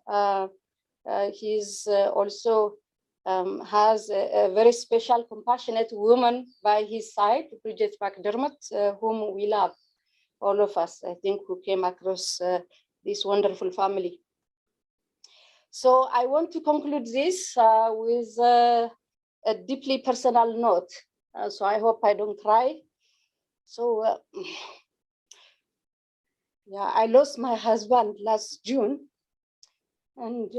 He's also has a very special, compassionate woman by his side, Bridget McDermott, whom we love. all of us, I think, who came across this wonderful family. So I want to conclude this with a deeply personal note. So I hope I don't cry. So yeah, I lost my husband last June, and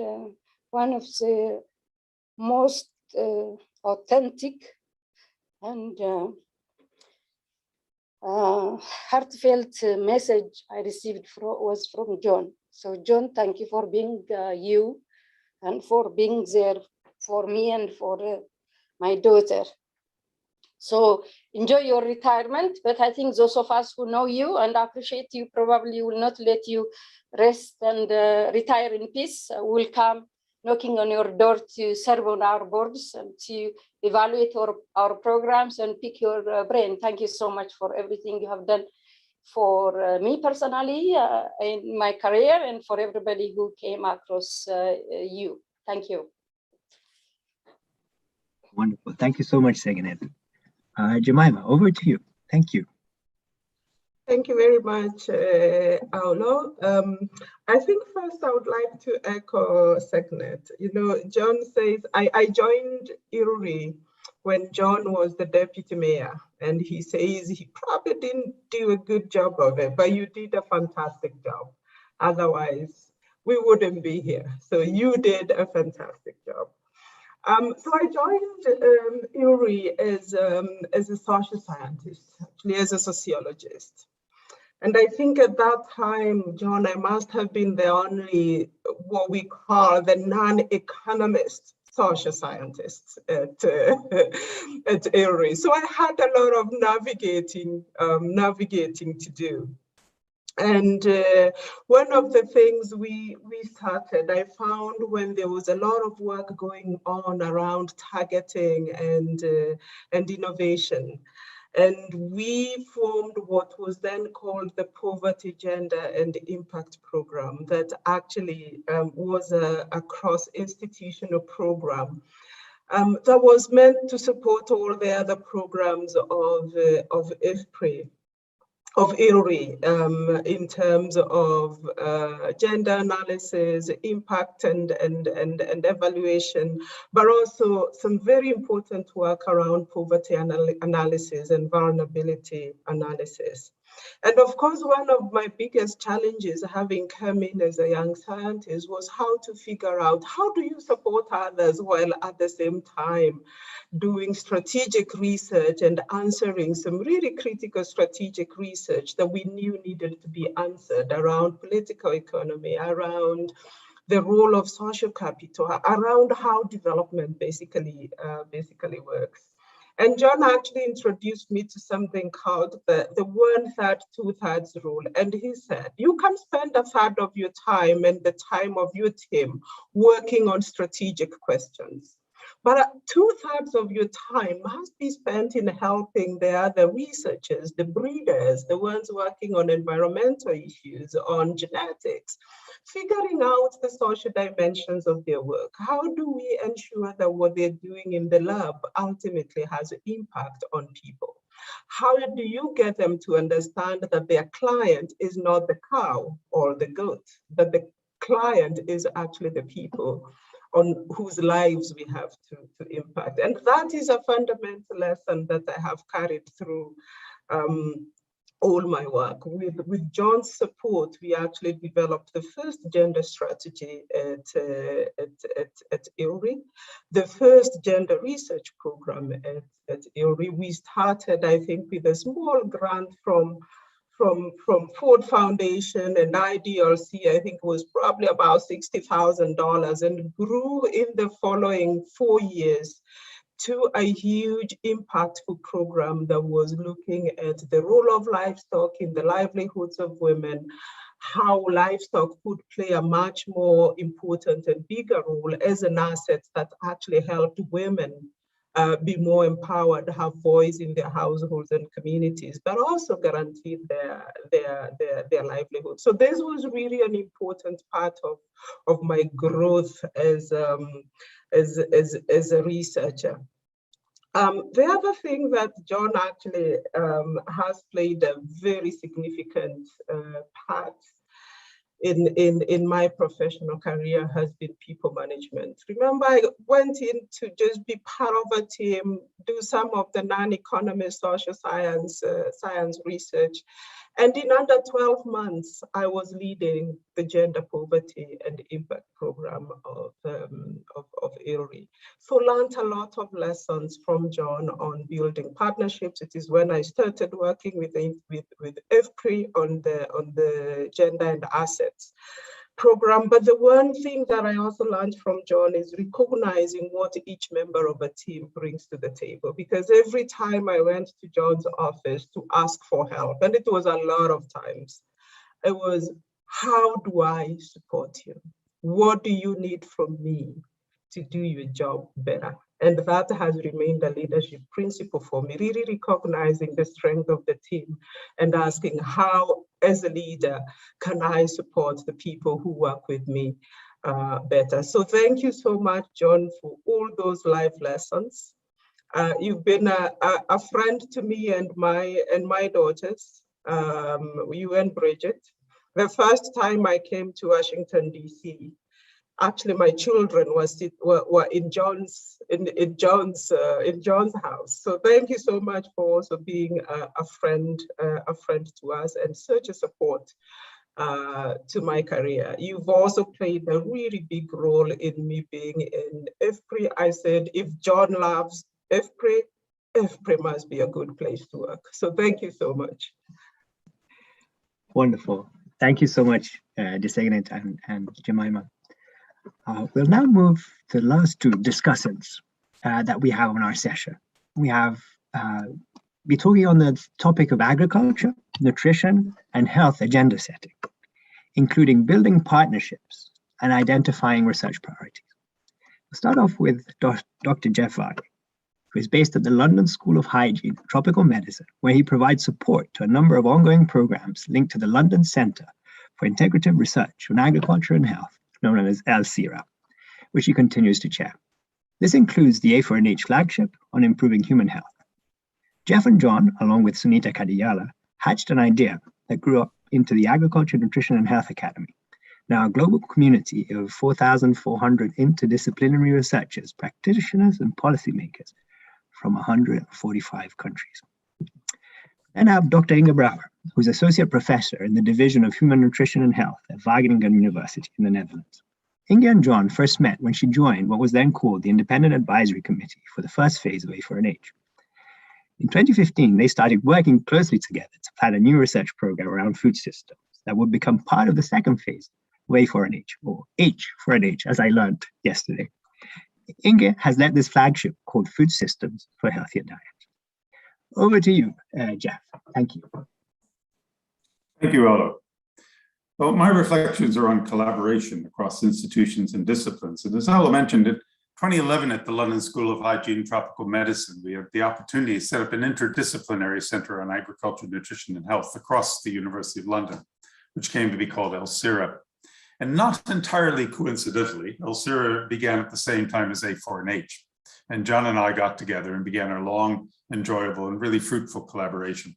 one of the most authentic and heartfelt message I received was from John. So John, thank you for being you and for being there for me and for my daughter. So enjoy your retirement, but I think those of us who know you and appreciate you probably will not let you rest and retire in peace. Will come knocking on your door to serve on our boards and to evaluate our programs and pick your brain. Thank you so much for everything you have done for me personally in my career and for everybody who came across you. Thank you. Wonderful. Thank you so much, Segenet. Jemima, over to you. Thank you. Thank you very much, Aulo. I think first I would like to echo Segenet. You know, John says, I joined IFPRI when John was the deputy mayor, and he says he probably didn't do a good job of it, but you did a fantastic job. Otherwise, we wouldn't be here. So you did a fantastic job. So I joined IFPRI as a social scientist, actually as a sociologist. And I think at that time, John, I must have been the only, what we call the non-economist social scientist at IFPRI. So I had a lot of navigating to do. And one of the things we started, I found when there was a lot of work going on around targeting and innovation. And we formed what was then called the Poverty, Gender and Impact Program that actually was a cross-institutional program that was meant to support all the other programs of IFPRI. Of IFPRI in terms of gender analysis, impact and evaluation, but also some very important work around poverty analysis and vulnerability analysis. And of course, one of my biggest challenges having come in as a young scientist was how to figure out how do you support others while at the same time doing strategic research and answering some really critical strategic research that we knew needed to be answered around political economy, around the role of social capital, around how development basically works. And John actually introduced me to something called the 1/3, 2/3 rule. And he said, you can spend 1/3 of your time and the time of your team working on strategic questions. But 2/3 of your time must be spent in helping the other researchers, the breeders, the ones working on environmental issues, on genetics, figuring out the social dimensions of their work. How do we ensure that what they're doing in the lab ultimately has an impact on people? How do you get them to understand that their client is not the cow or the goat, that the client is actually the people on whose lives we have to impact? And that is a fundamental lesson that I have carried through all my work. With John's support, we actually developed the first gender strategy at IFPRI, the first gender research program at IFPRI. We started, I think, with a small grant from Ford Foundation and IDLC. I think it was probably about $60,000, and grew in the following 4 years to a huge impactful program that was looking at the role of livestock in the livelihoods of women, how livestock could play a much more important and bigger role as an asset that actually helped women be more empowered, have voice in their households and communities, but also guaranteed their livelihood. So this was really an important part of my growth as a researcher. The other thing that John actually has played a very significant part in my professional career has been people management. Remember, I went in to just be part of a team, do some of the non-economist social science research. And in under 12 months, I was leading the Gender Poverty and Impact Program of IFPRI. So learned a lot of lessons from John on building partnerships. It is when I started working with IFPRI on the gender and assets program. But the one thing that I also learned from John is recognizing what each member of a team brings to the table. Because every time I went to John's office to ask for help, and it was a lot of times, it was, how do I support you? What do you need from me to do your job better? And that has remained a leadership principle for me, really recognizing the strength of the team and asking how, as a leader, can I support the people who work with me better? So thank you so much, John, for all those life lessons. You've been a friend to me and my daughters, you and Bridget. The first time I came to Washington, D.C., actually, my children were in John's house. So thank you so much for also being a friend to us and such a support to my career. You've also played a really big role in me being in IFPRI. I said, if John loves IFPRI, IFPRI must be a good place to work. So thank you so much. Wonderful. Thank you so much, Designate and Jemima. We'll now move to the last two discussants that we have on our session. We have be talking on the topic of agriculture, nutrition, and health agenda setting, including building partnerships and identifying research priorities. We'll start off with Dr. Jeff Vardy, who is based at the London School of Hygiene and Tropical Medicine, where he provides support to a number of ongoing programs linked to the London Centre for Integrative Research on Agriculture and Health, known as CGIAR, which he continues to chair. This includes the A4NH flagship on improving human health. Jeff and John, along with Sunita Kadiyala, hatched an idea that grew up into the Agriculture, Nutrition and Health Academy, now a global community of 4,400 interdisciplinary researchers, practitioners and policymakers from 145 countries. Then I have Dr. Inge Brouwer, who's Associate Professor in the Division of Human Nutrition and Health at Wageningen University in the Netherlands. Inge and John first met when she joined what was then called the Independent Advisory Committee for the first phase of A4NH. In 2015, they started working closely together to plan a new research program around food systems that would become part of the second phase of A4NH, or H for NH, as I learned yesterday. Inge has led this flagship called Food Systems for Healthier Diets. Over to you, Jeff. Thank you. Thank you, Olo. Well, my reflections are on collaboration across institutions and disciplines. And as Olo mentioned, in 2011 at the London School of Hygiene and Tropical Medicine, we had the opportunity to set up an interdisciplinary center on agriculture, nutrition, and health across the University of London, which came to be called ELCIRA. And not entirely coincidentally, ELCIRA began at the same time as A4NH. And John and I got together and began our long, enjoyable, and really fruitful collaboration.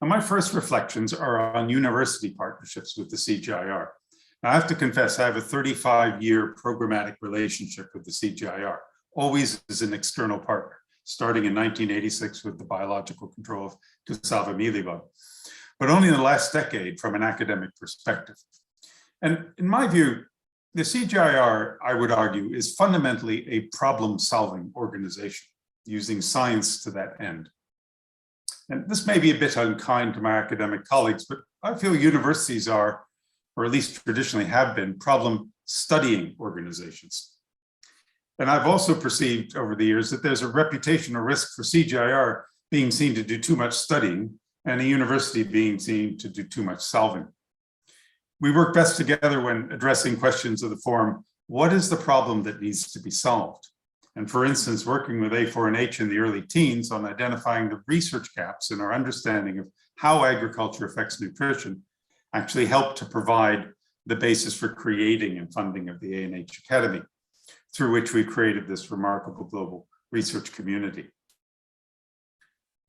And my first reflections are on university partnerships with the CGIAR. Now, I have to confess, I have a 35-year programmatic relationship with the CGIAR, always as an external partner, starting in 1986 with the biological control of cassava mealybug, but only in the last decade from an academic perspective. And in my view, the CGIAR, I would argue, is fundamentally a problem-solving organization, using science to that end. And this may be a bit unkind to my academic colleagues, but I feel universities are, or at least traditionally have been, problem-studying organizations. And I've also perceived over the years that there's a reputational risk for CGIAR being seen to do too much studying and a university being seen to do too much solving. We work best together when addressing questions of the form, what is the problem that needs to be solved? And for instance, working with A4NH in the early teens on identifying the research gaps in our understanding of how agriculture affects nutrition actually helped to provide the basis for creating and funding of the A&H Academy, through which we created this remarkable global research community.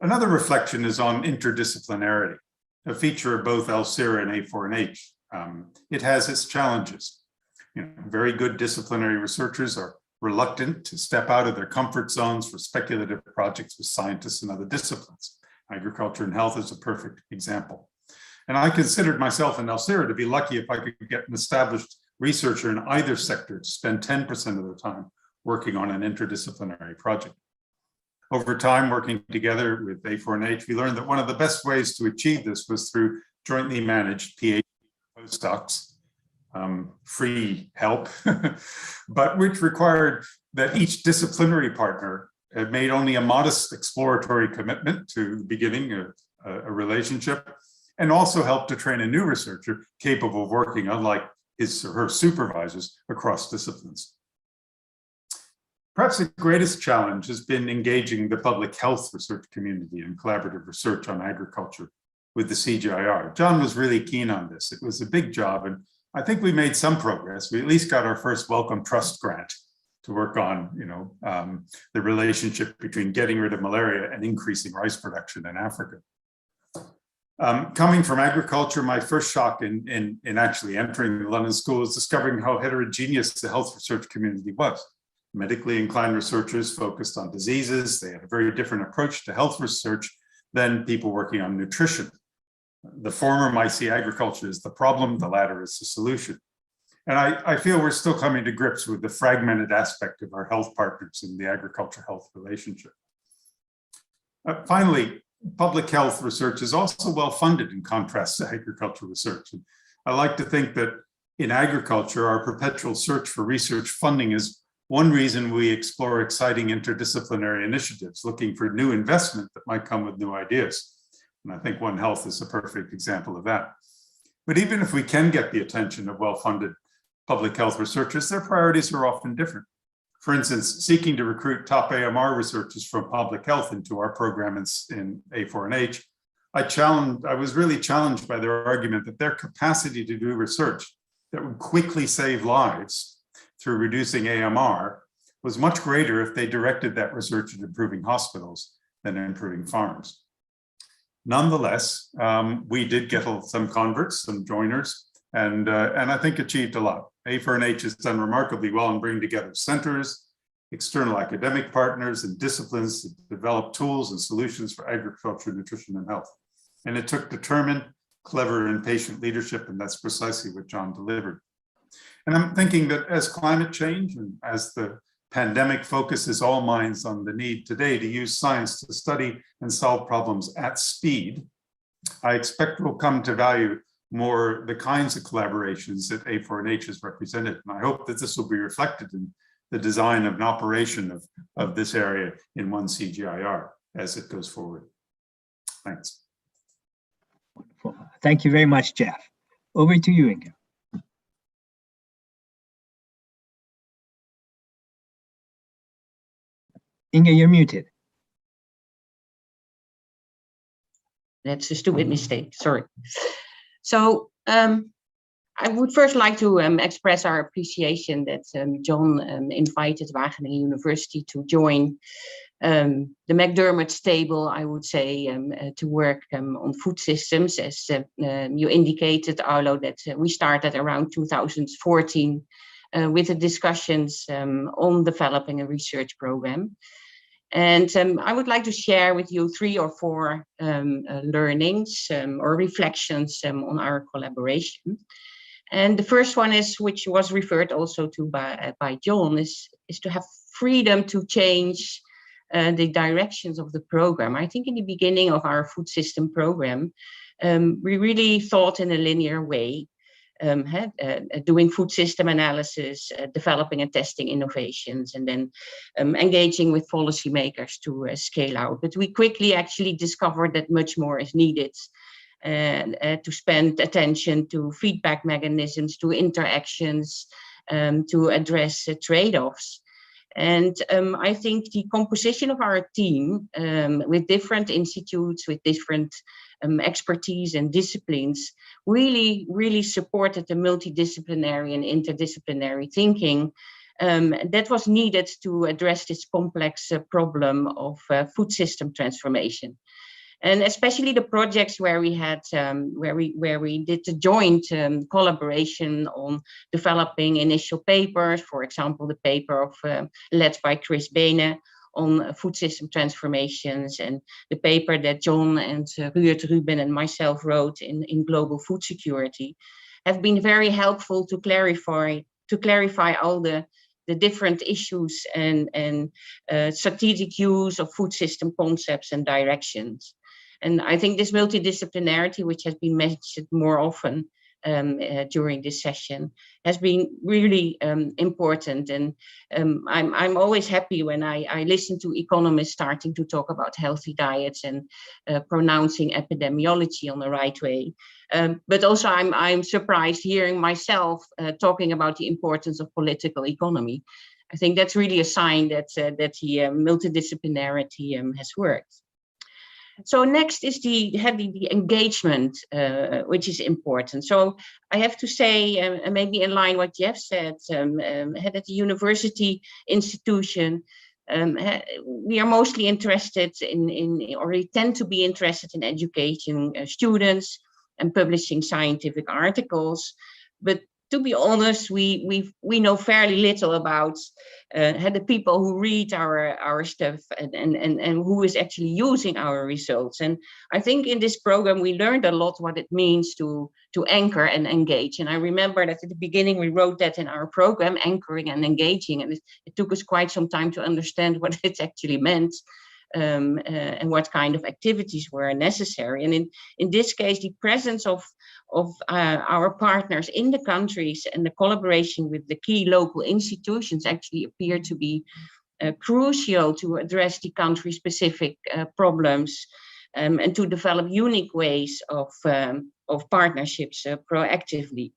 Another reflection is on interdisciplinarity, a feature of both CGIAR and A4NH. It has its challenges. Very good disciplinary researchers are reluctant to step out of their comfort zones for speculative projects with scientists in other disciplines. Agriculture and health is a perfect example. And I considered myself in CGIAR to be lucky if I could get an established researcher in either sector to spend 10% of the time working on an interdisciplinary project. Over time, working together with A4NH, we learned that one of the best ways to achieve this was through jointly managed PhD postdocs, free help, but which required that each disciplinary partner had made only a modest exploratory commitment to the beginning of a relationship, and also helped to train a new researcher capable of working, unlike his or her supervisors, across disciplines. Perhaps the greatest challenge has been engaging the public health research community in collaborative research on agriculture with the CGIAR. John was really keen on this. It was a big job, and I think we made some progress. We at least got our first Wellcome Trust grant to work on, the relationship between getting rid of malaria and increasing rice production in Africa. Coming from agriculture, my first shock in actually entering the London School was discovering how heterogeneous the health research community was. Medically inclined researchers focused on diseases. They had a very different approach to health research than people working on nutrition. The former might see agriculture as the problem, the latter as the solution. And I feel we're still coming to grips with the fragmented aspect of our health partners in the agriculture-health relationship. Finally, public health research is also well-funded in contrast to agriculture research. And I like to think that in agriculture, our perpetual search for research funding is one reason we explore exciting interdisciplinary initiatives, looking for new investment that might come with new ideas. And I think One Health is a perfect example of that. But even if we can get the attention of well-funded public health researchers, their priorities are often different. For instance, seeking to recruit top AMR researchers from public health into our program in A4NH, I was really challenged by their argument that their capacity to do research that would quickly save lives through reducing AMR was much greater if they directed that research at improving hospitals than improving farms. Nonetheless, we did get some converts, some joiners, and I think achieved a lot. A4NH has done remarkably well in bringing together centers, external academic partners, and disciplines to develop tools and solutions for agriculture, nutrition, and health. And it took determined, clever, and patient leadership, and that's precisely what John delivered. And I'm thinking that as climate change and as the pandemic focuses all minds on the need today to use science to study and solve problems at speed, I expect we'll come to value more the kinds of collaborations that A4NH has represented. And I hope that this will be reflected in the design of an operation of this area in one CGIAR as it goes forward. Thanks. Wonderful. Thank you very much, Jeff. Over to you, Inge. Inge, you're muted. That's a stupid mistake, sorry. So I would first like to express our appreciation that John invited Wageningen University to join the McDermott table, I would say, to work on food systems. As you indicated, Aulo, that we started around 2014 with the discussions on developing a research program. And I would like to share with you 3 or 4 learnings or reflections on our collaboration. And the first one is, which was referred also to by John, is to have freedom to change the directions of the program. I think in the beginning of our food system program, we really thought in a linear way, doing food system analysis, developing and testing innovations, and then engaging with policymakers to scale out. But we quickly actually discovered that much more is needed, and to spend attention to feedback mechanisms, to interactions, to address trade-offs. And I think the composition of our team with different institutes, with different expertise and disciplines, really supported the multidisciplinary and interdisciplinary thinking That was needed to address this complex problem of food system transformation. And especially the projects where we had, where we did the joint collaboration on developing initial papers, for example, the paper led by Chris Bene on food system transformations, and the paper that John and Ruud Ruben and myself wrote in global food security, have been very helpful to clarify all the different issues and strategic use of food system concepts and directions. And I think this multidisciplinarity, which has been mentioned more often during this session, has been really important. And I'm always happy when I listen to economists starting to talk about healthy diets and pronouncing epidemiology on the right way. But also I'm surprised hearing myself talking about the importance of political economy. I think that's really a sign that the multidisciplinarity has worked. So next is the engagement, which is important. So I have to say, maybe in line what Jeff said, at the university institution, we are mostly interested or we tend to be interested in educating students and publishing scientific articles. But to be honest, we know fairly little about the people who read our stuff and who is actually using our results. And I think in this program we learned a lot what it means to anchor and engage. And I remember that at the beginning we wrote that in our program, anchoring and engaging, and it took us quite some time to understand what it actually meant. And what kind of activities were necessary. And in this case, the presence of our partners in the countries and the collaboration with the key local institutions actually appear to be crucial to address the country-specific problems and to develop unique ways of partnerships proactively.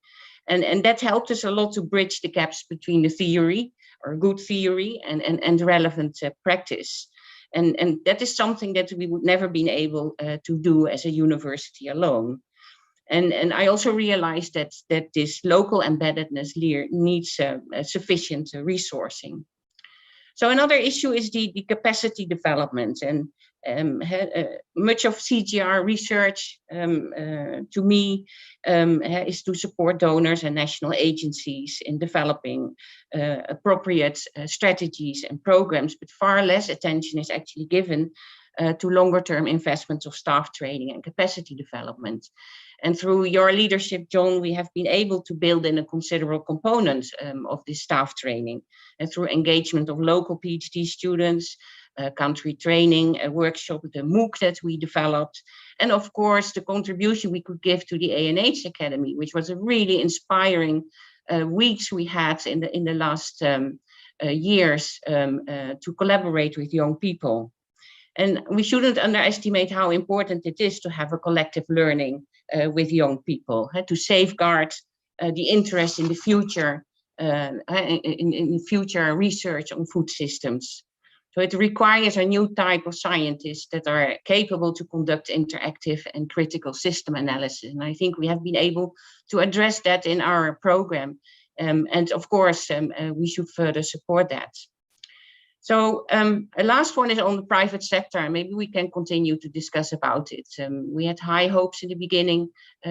And that helped us a lot to bridge the gaps between the theory, or good theory, and relevant practice. And that is something that we would never been able to do as a university alone. And I also realized that this local embeddedness needs sufficient resourcing. So another issue is the capacity development, and much of CGIAR research to me is to support donors and national agencies in developing appropriate strategies and programs, but far less attention is actually given to longer term investments of staff training and capacity development. And through your leadership, John, we have been able to build in a considerable component of this staff training, and through engagement of local PhD students, country training, a workshop, the MOOC that we developed, and of course the contribution we could give to the A4NH Academy, which was a really inspiring weeks we had in the last years to collaborate with young people. And we shouldn't underestimate how important it is to have a collective learning with young people, to safeguard the interest in the future, in future research on food systems. So it requires a new type of scientists that are capable to conduct interactive and critical system analysis. And I think we have been able to address that in our program. And of course, we should further support that. So a last one is on the private sector, and maybe we can continue to discuss about it. We had high hopes in the beginning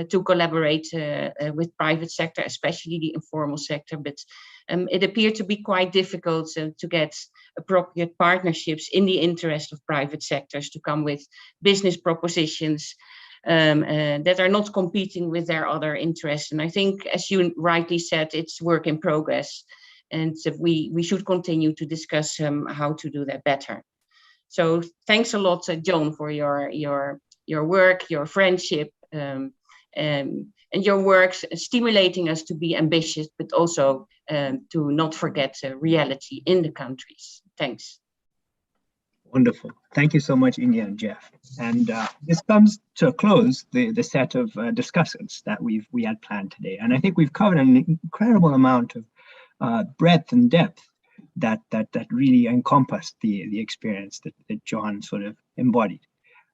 to collaborate with private sector, especially the informal sector, but it appeared to be quite difficult to get appropriate partnerships in the interest of private sectors to come with business propositions that are not competing with their other interests. And I think, as you rightly said, it's work in progress. And we should continue to discuss how to do that better. So thanks a lot, John, for your work, your friendship, and your work stimulating us to be ambitious, but also to not forget reality in the countries. Thanks. Wonderful. Thank you so much, India and Jeff. And this comes to a close, the set of discussions that we had planned today. And I think we've covered an incredible amount of breadth and depth that really encompassed the experience that John sort of embodied.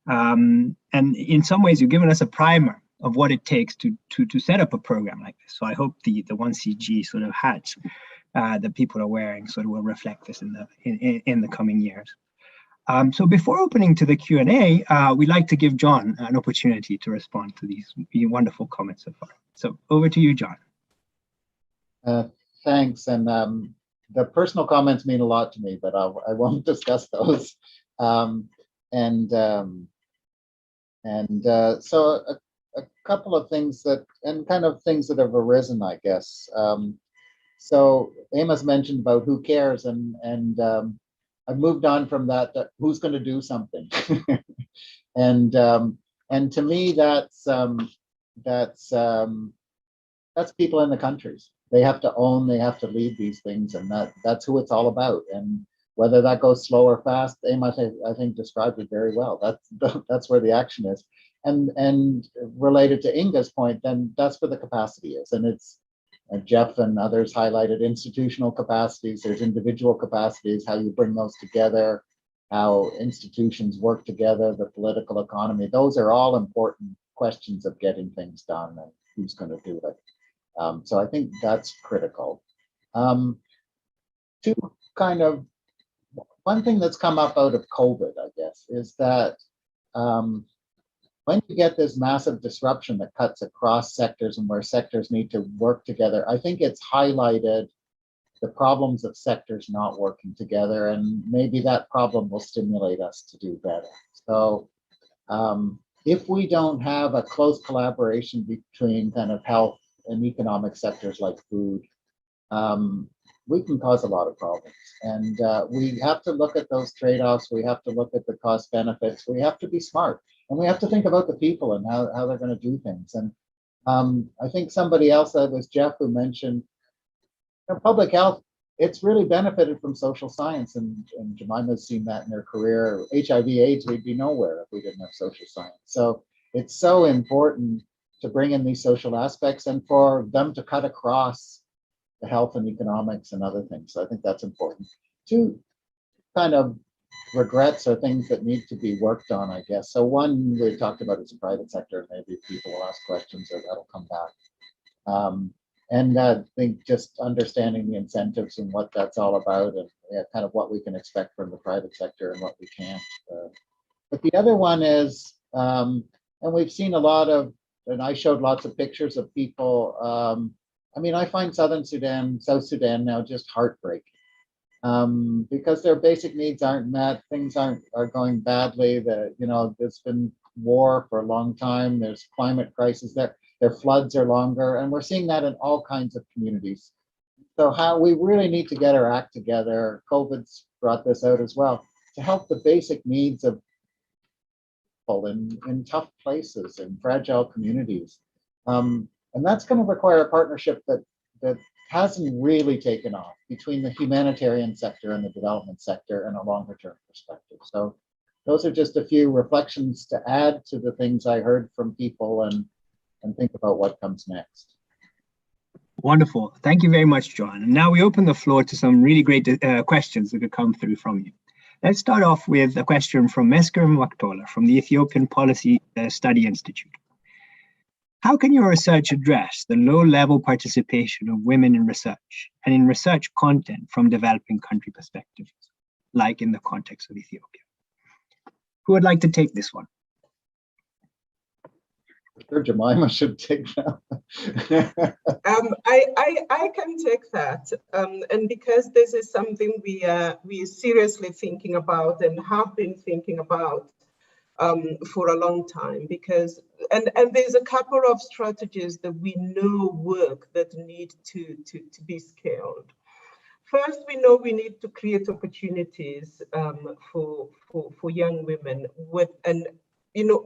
And in some ways, you've given us a primer of what it takes to set up a program like this. So I hope the 1CG sort of has that people are wearing sort of will reflect this in the coming years. So before opening to the Q&A, we'd like to give John an opportunity to respond to these wonderful comments so far. So over to you, John. Thanks, and the personal comments mean a lot to me, but I won't discuss those. So a couple of things that, and kind of things that have arisen, I guess. So Amos mentioned about who cares, and I've moved on from that, who's going to do something. and to me, that's people in the countries. They have to own, they have to lead these things, and that's who it's all about. And whether that goes slow or fast, Amos, I think, described it very well. That's where the action is. And related to Inga's point, then that's where the capacity is. And it's, Jeff and others highlighted institutional capacities, there's individual capacities, how you bring those together, how institutions work together, the political economy. Those are all important questions of getting things done and who's going to do it. So I think that's critical. One thing that's come up out of COVID, I guess, is that when you get this massive disruption that cuts across sectors and where sectors need to work together, I think it's highlighted the problems of sectors not working together, and maybe that problem will stimulate us to do better. So if we don't have a close collaboration between kind of health and economic sectors like food, we can cause a lot of problems. And we have to look at those trade-offs. We have to look at the cost benefits. We have to be smart. And we have to think about the people and how they're going to do things. And I think somebody else, that was Jeff, who mentioned public health, it's really benefited from social science. And Jemima's seen that in her career. HIV/AIDS, we'd be nowhere if we didn't have social science. So it's so important to bring in these social aspects and for them to cut across the health and economics and other things. So I think that's important. Two kind of regrets or things that need to be worked on, I guess. So one we talked about is the private sector. Maybe people will ask questions or that'll come back. And I think just understanding the incentives and what that's all about, and kind of what we can expect from the private sector and what we can't. But the other one is, and we've seen a lot of, and I showed lots of pictures of people. I mean, I find South Sudan now just heartbreaking. Because their basic needs aren't met, things are going badly. There's been war for a long time. There's climate crisis. Their floods are longer, and we're seeing that in all kinds of communities. So how we really need to get our act together. COVID's brought this out as well, to help the basic needs of people in tough places, in fragile communities. And that's going to require a partnership that hasn't really taken off between the humanitarian sector and the development sector in a longer term perspective. So those are just a few reflections to add to the things I heard from people and think about what comes next. Wonderful. Thank you very much, John. And now we open the floor to some really great questions that could come through from you. Let's start off with a question from Mesker Mwaktola from the Ethiopian Policy Study Institute. How can your research address the low-level participation of women in research and in research content from developing country perspectives, like in the context of Ethiopia? Who would like to take this one? Sure, Jemima should take that. I can take that, and because this is something we are seriously thinking about and have been thinking about for a long time, because and there's a couple of strategies that we know work that need to be scaled. First, we know we need to create opportunities for young women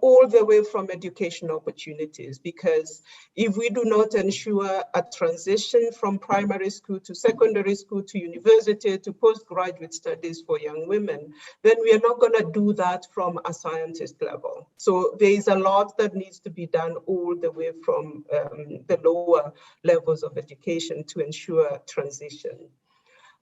all the way from education opportunities, because if we do not ensure a transition from primary school to secondary school to university to postgraduate studies for young women, then we are not going to do that from a scientist level. So there is a lot that needs to be done all the way from the lower levels of education to ensure transition.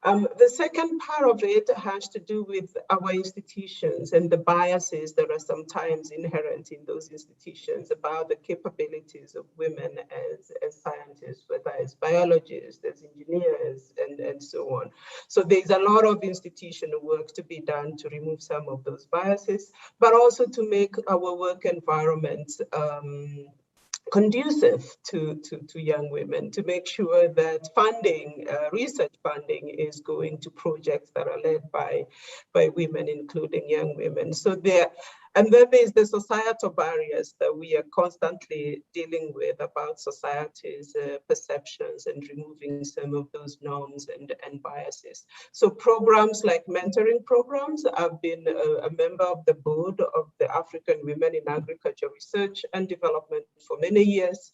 The second part of it has to do with our institutions and the biases that are sometimes inherent in those institutions about the capabilities of women as scientists, whether as biologists, as engineers, and so on. So there's a lot of institutional work to be done to remove some of those biases, but also to make our work environment conducive to young women, to make sure that funding, research funding, is going to projects that are led by women, including young women. So and then there's the societal barriers that we are constantly dealing with about society's perceptions and removing some of those norms and biases. So programs like mentoring programs, I've been a member of the board of the African Women in Agriculture Research and Development for many years.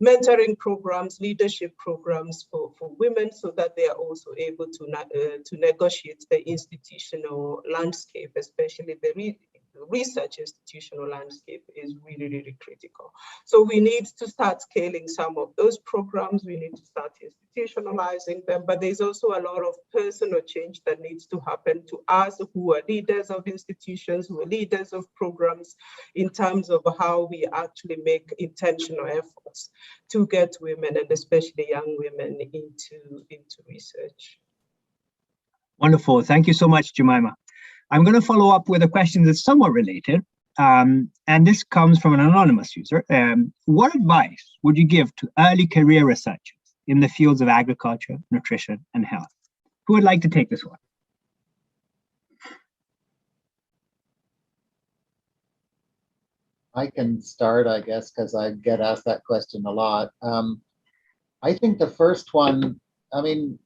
Mentoring programs, leadership programs for women, so that they are also able to negotiate the institutional landscape, especially the research institutional landscape is really, really critical. So we need to start scaling some of those programs. We need to start institutionalizing them, but there's also a lot of personal change that needs to happen to us who are leaders of institutions, who are leaders of programs, in terms of how we actually make intentional efforts to get women, and especially young women, into research. Wonderful. Thank you so much, Jemima. I'm going to follow up with a question that's somewhat related, and this comes from an anonymous user. What advice would you give to early career researchers in the fields of agriculture, nutrition, and health? Who would like to take this one? I can start, I guess, because I get asked that question a lot. I think the first one, I mean,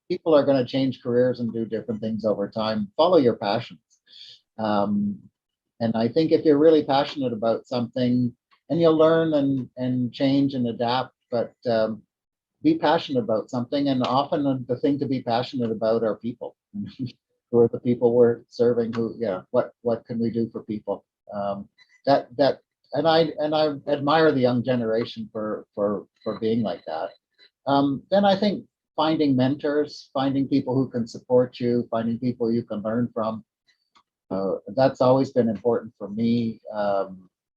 people are going to change careers and do different things over time. Follow your passions. And I think if you're really passionate about something, and you'll learn and change and adapt, but be passionate about something. And often the thing to be passionate about are people. Who are the people we're serving? Who, what can we do for people? And I admire the young generation for being like that. Then I think finding mentors, finding people who can support you, finding people you can learn from. That's always been important for me.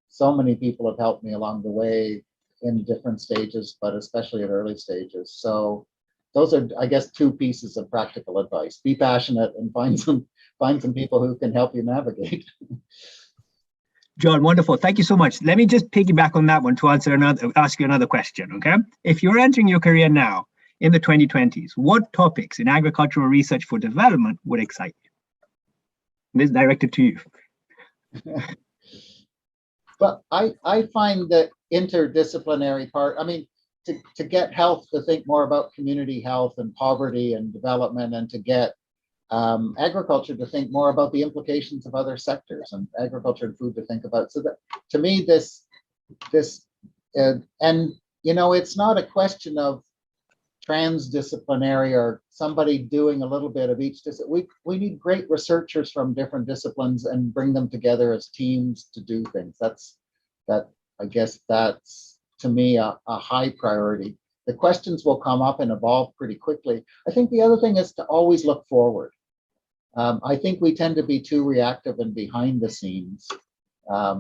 So many people have helped me along the way in different stages, but especially at early stages. So those are, I guess, two pieces of practical advice. Be passionate and find some people who can help you navigate. John, wonderful. Thank you so much. Let me just piggyback on that one to ask you another question, okay? If you're entering your career now in the 2020s, what topics in agricultural research for development would excite you? This is directed to you. Well, I find that interdisciplinary part, I mean, to get health, to think more about community health and poverty and development, and to get agriculture to think more about the implications of other sectors, and agriculture and food to think about. So that, to me, and you know, it's not a question of transdisciplinary or somebody doing a little bit of each discipline. We need great researchers from different disciplines and bring them together as teams to do things. I guess that's, to me, a high priority. The questions will come up and evolve pretty quickly. I think the other thing is to always look forward. I think we tend to be too reactive and behind the scenes.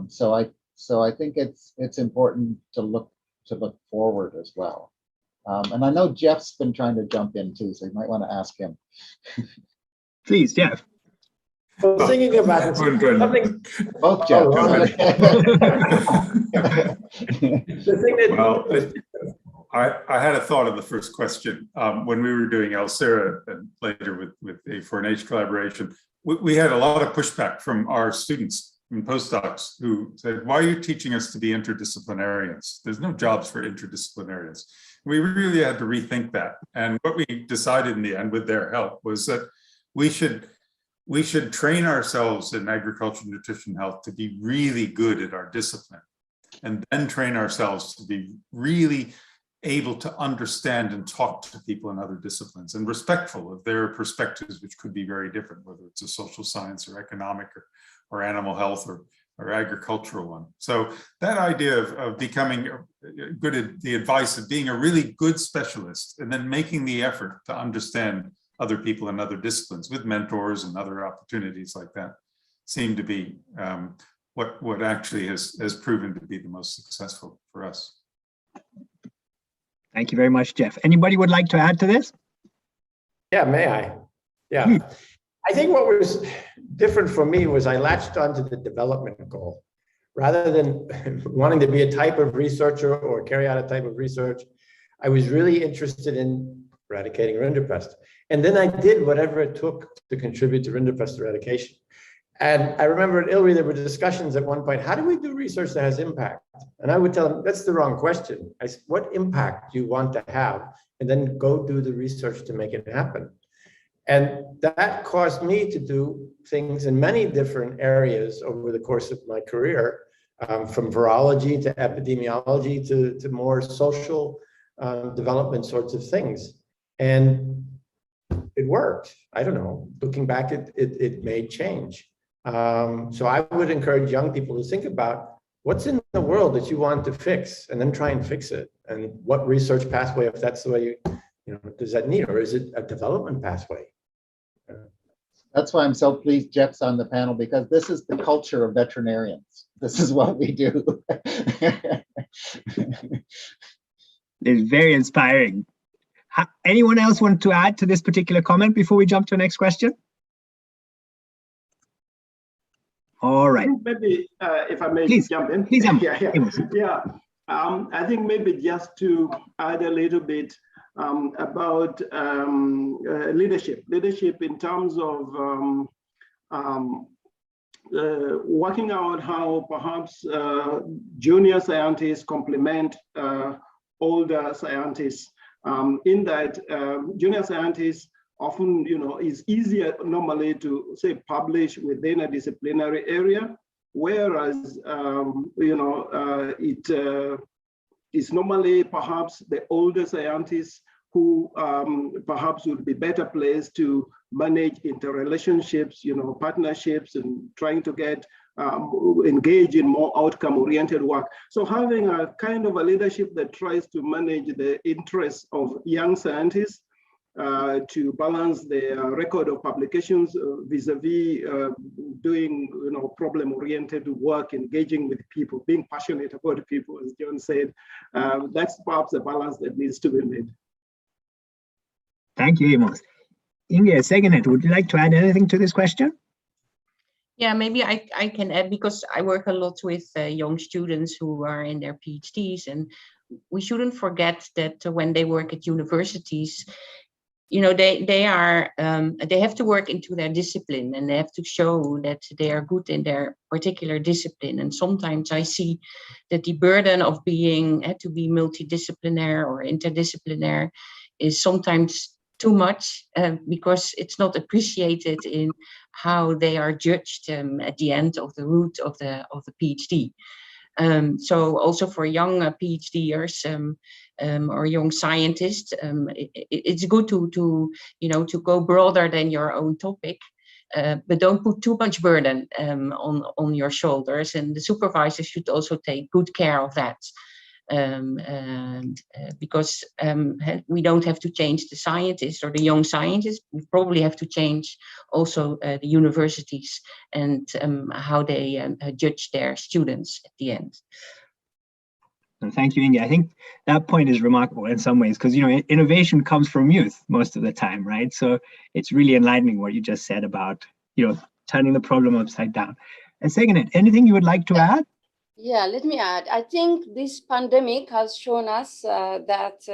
So I think it's important to look forward as well. And I know Jeff's been trying to jump in too, so you might want to ask him. Please, Jeff. Well, thinking about it, something. Both Jeff. I had a thought of the first question when we were doing ELSERA and later with A4NH collaboration. We had a lot of pushback from our students and postdocs who said, "Why are you teaching us to be interdisciplinarians? There's no jobs for interdisciplinarians." We really had to rethink that. And what we decided in the end, with their help, was that we should train ourselves in agriculture, nutrition, health to be really good at our discipline, and then train ourselves to be really able to understand and talk to people in other disciplines and respectful of their perspectives, which could be very different, whether it's a social science or economic or animal health or agricultural one. So that idea of becoming good at the advice of being a really good specialist and then making the effort to understand other people in other disciplines with mentors and other opportunities like that seem to be what actually has proven to be the most successful for us. Thank you very much, Jeff. Anybody would like to add to this? Yeah, may I? Yeah. I think what was different for me was I latched onto the development goal. Rather than wanting to be a type of researcher or carry out a type of research, I was really interested in eradicating rinderpest. And then I did whatever it took to contribute to rinderpest eradication. And I remember at ILRI, there were discussions at one point, how do we do research that has impact? And I would tell them, that's the wrong question. I said, what impact do you want to have? And then go do the research to make it happen. And that caused me to do things in many different areas over the course of my career, from virology to epidemiology to more social development sorts of things. And it worked. I don't know, looking back, it made change. So I would encourage young people to think about what's in the world that you want to fix and then try and fix it. And what research pathway, if that's the way you know, does that need, or is it a development pathway? That's why I'm so pleased Jeff's on the panel, because this is the culture of veterinarians. This is what we do. It's very inspiring. Anyone else want to add to this particular comment before we jump to the next question? All right. Maybe if I may Please jump in. Please jump. Yeah. I think maybe just to add a little bit about leadership in terms of working out how perhaps junior scientists complement older scientists. In that junior scientists often, you know, is easier normally to say publish within a disciplinary area, whereas you know it is normally perhaps the older scientists who perhaps would be better placed to manage interrelationships, you know, partnerships, and trying to get engage in more outcome-oriented work. So having a kind of a leadership that tries to manage the interests of young scientists to balance their record of publications vis-a-vis doing, you know, problem-oriented work, engaging with people, being passionate about people, as John said. That's perhaps the balance that needs to be made. Thank you, Amos. Inge Segenet, would you like to add anything to this question? Yeah, maybe I can add, because I work a lot with young students who are in their PhDs, and we shouldn't forget that when they work at universities, you know, they have to work into their discipline, and they have to show that they are good in their particular discipline. And sometimes I see that the burden of being to be multidisciplinary or interdisciplinary is sometimes too much, because it's not appreciated in how they are judged at the end of the route of the PhD. So also for young PhDers or young scientists, it's good to you know, to go broader than your own topic, but don't put too much burden on your shoulders. And the supervisors should also take good care of that. Because we don't have to change the scientists or the young scientists, we probably have to change also the universities and how they judge their students at the end. And thank you, Inge. I think that point is remarkable in some ways, because, you know, innovation comes from youth most of the time, right? So it's really enlightening what you just said about, you know, turning the problem upside down. And Segenet, anything you would like to add? Yeah, let me add. I think this pandemic has shown us that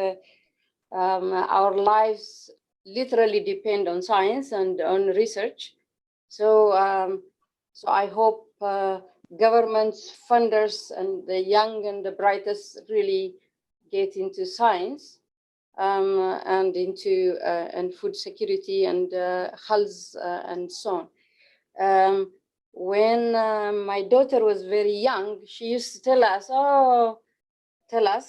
our lives literally depend on science and on research. So, so I hope governments, funders, and the young and the brightest really get into science and into and food security and health and so on. When my daughter was very young, she used to tell us,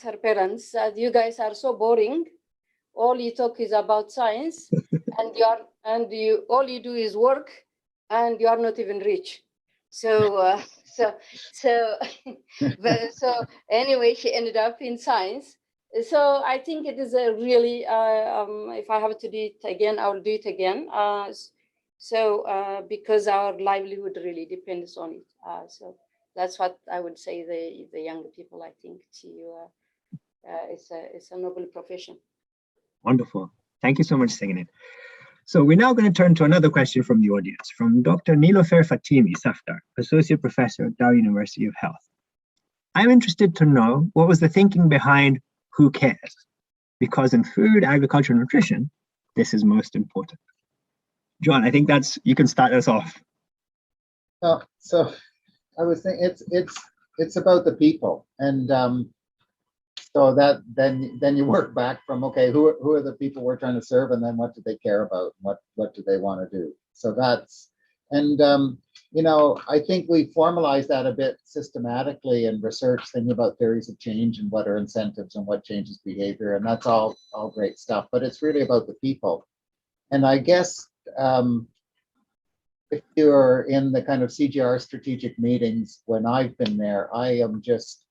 her parents, you guys are so boring. All you talk is about science, and all you do is work, and you are not even rich. So so anyway, she ended up in science, So I think it is a really, if I have to do it again, I will do it again. Because our livelihood really depends on it. So that's what I would say the younger people, I think, it's a noble profession. Wonderful. Thank you so much, Signet. So we're now going to turn to another question from the audience, from Dr. Nilofer Fatimi Safdar, Associate Professor at Dow University of Health. I'm interested to know what was the thinking behind who cares? Because in food, agriculture, and nutrition, this is most important. John, I think you can start us off. So I was thinking it's about the people, and so that then you work back from, okay, who are the people we're trying to serve, and then what do they care about, and what do they want to do? So that's, and I think we formalize that a bit systematically in research, thinking about theories of change and what are incentives and what changes behavior, and that's all great stuff, but it's really about the people. And I guess if you're in the kind of CGIAR strategic meetings, when I've been there, I am just,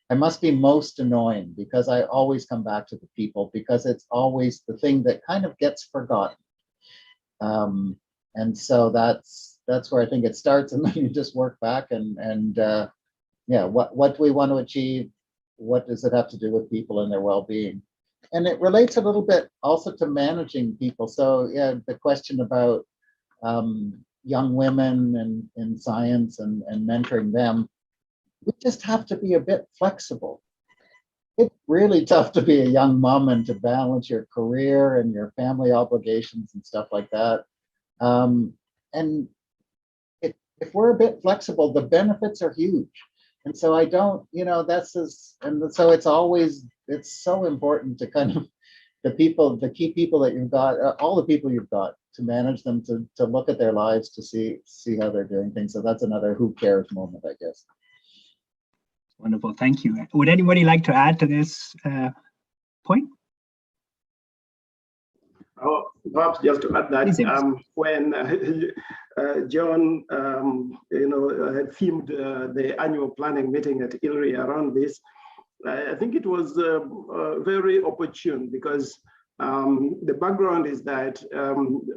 I must be most annoying, because I always come back to the people, because it's always the thing that kind of gets forgotten. And so that's where I think it starts, and then you just work back and yeah, what do we want to achieve? What does it have to do with people and their well-being? And it relates a little bit also to managing people. So yeah, the question about young women in science and mentoring them, we just have to be a bit flexible. It's really tough to be a young mom and to balance your career and your family obligations and stuff like that. And if we're a bit flexible, the benefits are huge. And so I don't, and so it's so important to kind of the key people that you've got, all the people you've got, to manage them, to look at their lives, to see how they're doing things. So that's another who cares moment, I guess. Wonderful, thank you. Would anybody like to add to this point? Oh, perhaps just to add that when John, had themed the annual planning meeting at IFPRI around this, I think it was very opportune, because the background is that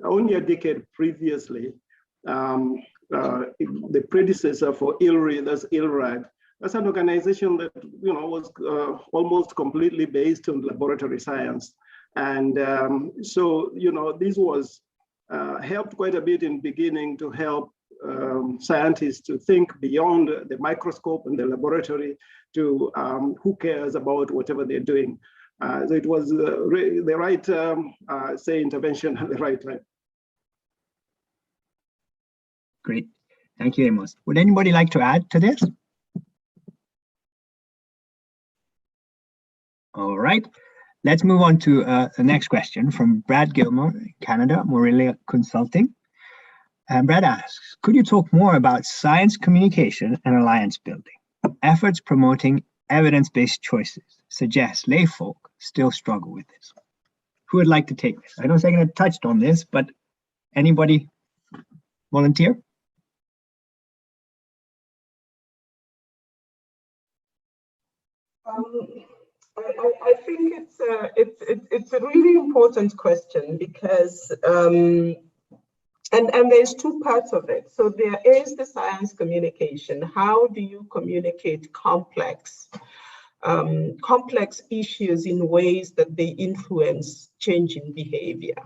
only a decade previously, the predecessor for IFPRI, that's ILRAD, that's an organization that was almost completely based on laboratory science. And so, this was helped quite a bit in beginning to help scientists to think beyond the microscope and the laboratory to who cares about whatever they're doing. So it was the right, intervention at the right time. Great, thank you, Amos. Would anybody like to add to this? All right, let's move on to the next question from Brad Gilmore, Canada, Morelia Consulting. And Brad asks, could you talk more about science communication and alliance building? Efforts promoting evidence-based choices suggest lay folk still struggle with this. Who would like to take this? I know Signet touched on this, but anybody volunteer? I think it's a really important question, because and there's two parts of it. So there is the science communication. How do you communicate complex issues in ways that they influence changing behavior?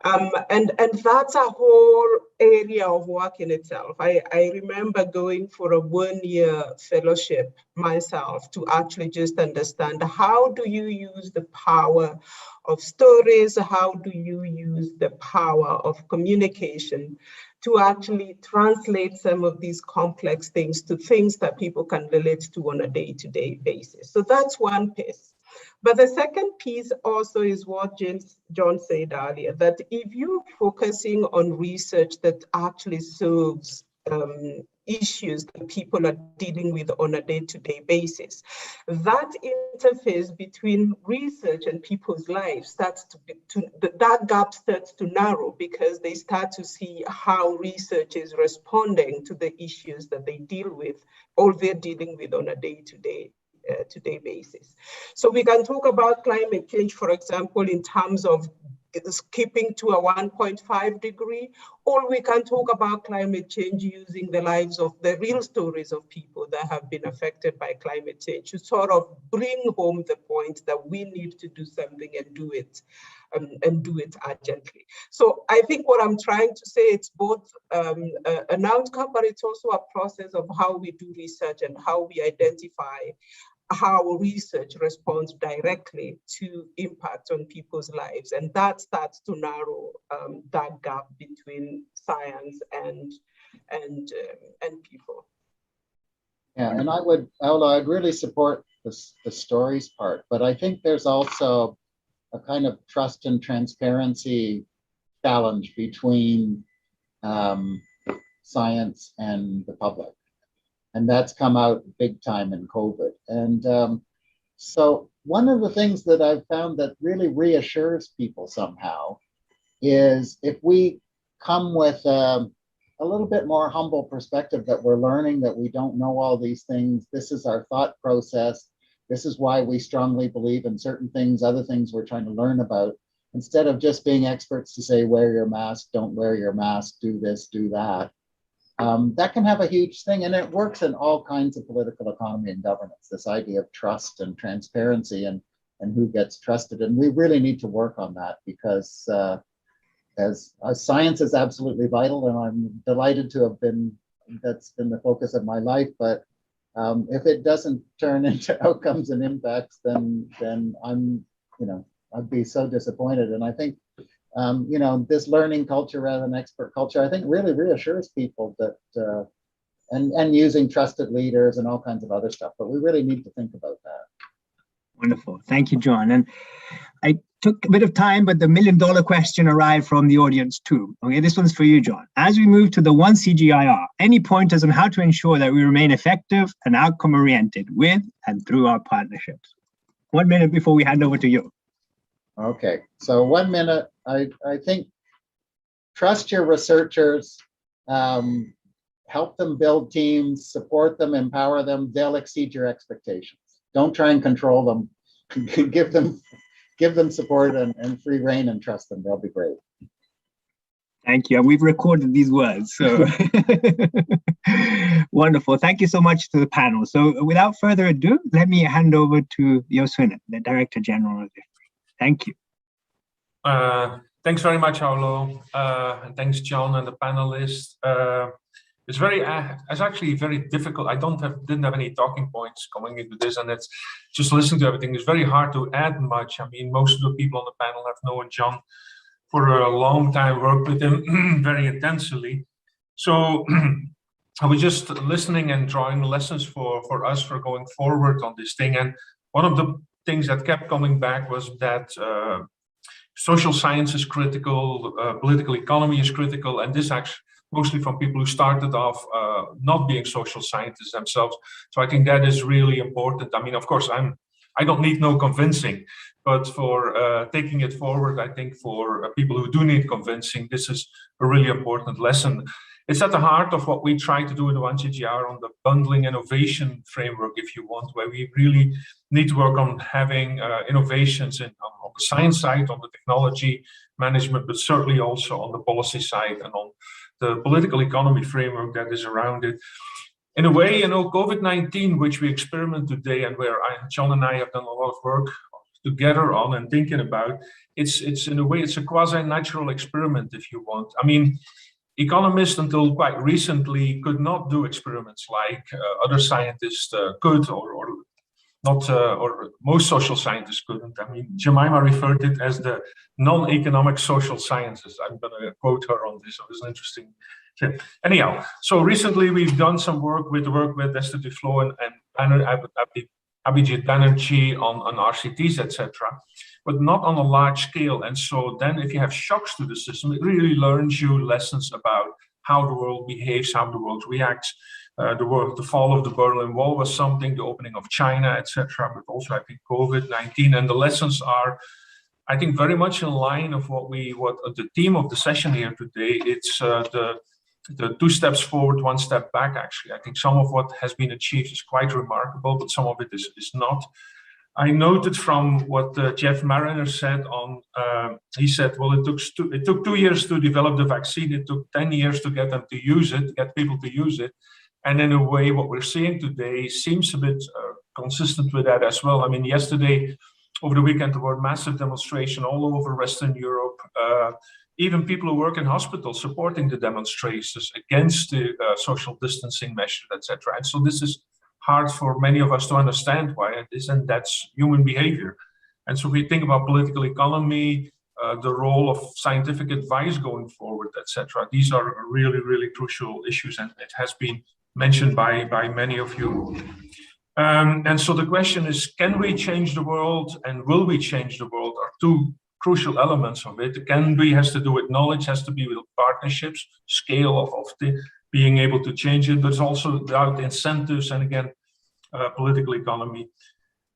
And that's a whole area of work in itself. I remember going for a 1-year fellowship myself to actually just understand, how do you use the power of stories? How do you use the power of communication to actually translate some of these complex things to things that people can relate to on a day-to-day basis? So that's one piece. But the second piece also is what John said earlier, that if you're focusing on research that actually serves issues that people are dealing with on a day-to-day basis, that interface between research and people's lives that gap starts to narrow, because they start to see how research is responding to the issues that they deal with or they're dealing with on a day-to-day day basis. So we can talk about climate change, for example, in terms of skipping to a 1.5 degree, or we can talk about climate change using the lives of the real stories of people that have been affected by climate change to sort of bring home the point that we need to do something and do it urgently. So I think what I'm trying to say, it's both an outcome, but it's also a process of how we do research and how we identify how research responds directly to impact on people's lives. And that starts to narrow that gap between science and people. Yeah, and I'd really support the stories part, but I think there's also a kind of trust and transparency challenge between science and the public. And that's come out big time in COVID. And so one of the things that I've found that really reassures people somehow is if we come with a little bit more humble perspective that we're learning, that we don't know all these things. This is our thought process. This is why we strongly believe in certain things, other things we're trying to learn about, instead of just being experts to say, wear your mask, don't wear your mask, do this, do that. That can have a huge thing, and it works in all kinds of political economy and governance, this idea of trust and transparency and who gets trusted. And we really need to work on that, because as science is absolutely vital, and I'm delighted to have that's been the focus of my life. But if it doesn't turn into outcomes and impacts, then I'm, I'd be so disappointed. And I think, this learning culture rather than expert culture, I think really reassures people that, and using trusted leaders and all kinds of other stuff, but we really need to think about that. Wonderful. Thank you, John. And I took a bit of time, but the $1 million question arrived from the audience too. Okay, this one's for you, John. As we move to the one CGIAR, any pointers on how to ensure that we remain effective and outcome-oriented with and through our partnerships? 1 minute before we hand over to you. Okay, so 1 minute. I think trust your researchers, help them build teams, support them, empower them. They'll exceed your expectations. Don't try and control them. give them support and free rein, and trust them. They'll be great. Thank you. We've recorded these words. So wonderful. Thank you so much to the panel. So without further ado, let me hand over to Josuinen, the Director General of IFPRI. Thank you. Thanks very much, Aulo, and thanks, John, and the panelists. It's actually very difficult. I didn't have any talking points coming into this, and it's just listening to everything. It's very hard to add much. I mean, most of the people on the panel have known John for a long time, worked with him very intensely. So I was just listening and drawing lessons for us for going forward on this thing. And one of the things that kept coming back was that social science is critical, political economy is critical, and this actually mostly from people who started off not being social scientists themselves. So I think that is really important. I mean, of course, I don't need no convincing, but for taking it forward, I think for people who do need convincing, this is a really important lesson. It's at the heart of what we try to do in the One CGIAR on the bundling innovation framework, if you want, where we really need to work on having innovations on the science side, on the technology management, but certainly also on the policy side and on the political economy framework that is around it. In a way, COVID-19, which we experiment today and where John and I have done a lot of work together on and thinking about, it's in a way, it's a quasi-natural experiment, if you want. I mean, economists until quite recently could not do experiments like other scientists could, or not, or most social scientists couldn't. I mean, Jemima referred to it as the non-economic social sciences. I'm going to quote her on this. It was an interesting thing. Anyhow, so recently we've done some work with Esther Duflo and Abhijit Banerjee on RCTs, etc., but not on a large scale. And so then if you have shocks to the system, it really learns you lessons about how the world behaves, how the world reacts. The fall of the Berlin Wall was something, the opening of China, etc., but also I think COVID-19. And the lessons are, I think, very much in line of what the theme of the session here today. It's the the 2 steps forward, 1 step back, actually. I think some of what has been achieved is quite remarkable, but some of it is not. I noted from what Jeff Mariner said on, he said, well, it took 2 years to develop the vaccine. It took 10 years to get them to use it, get people to use it. And in a way, what we're seeing today seems a bit consistent with that as well. I mean, yesterday, over the weekend, there were massive demonstrations all over Western Europe. Even people who work in hospitals supporting the demonstrations against the social distancing measures, etc. And so this is hard for many of us to understand why it is, and that's human behavior. And so if we think about political economy, the role of scientific advice going forward, etc. These are really, really crucial issues, and it has been mentioned by many of you. And so the question is, can we change the world, and will we change the world? Are 2 crucial elements of it. Can be has to do with knowledge, has to be with partnerships, scale of the being able to change it, but it's also about incentives and again, political economy.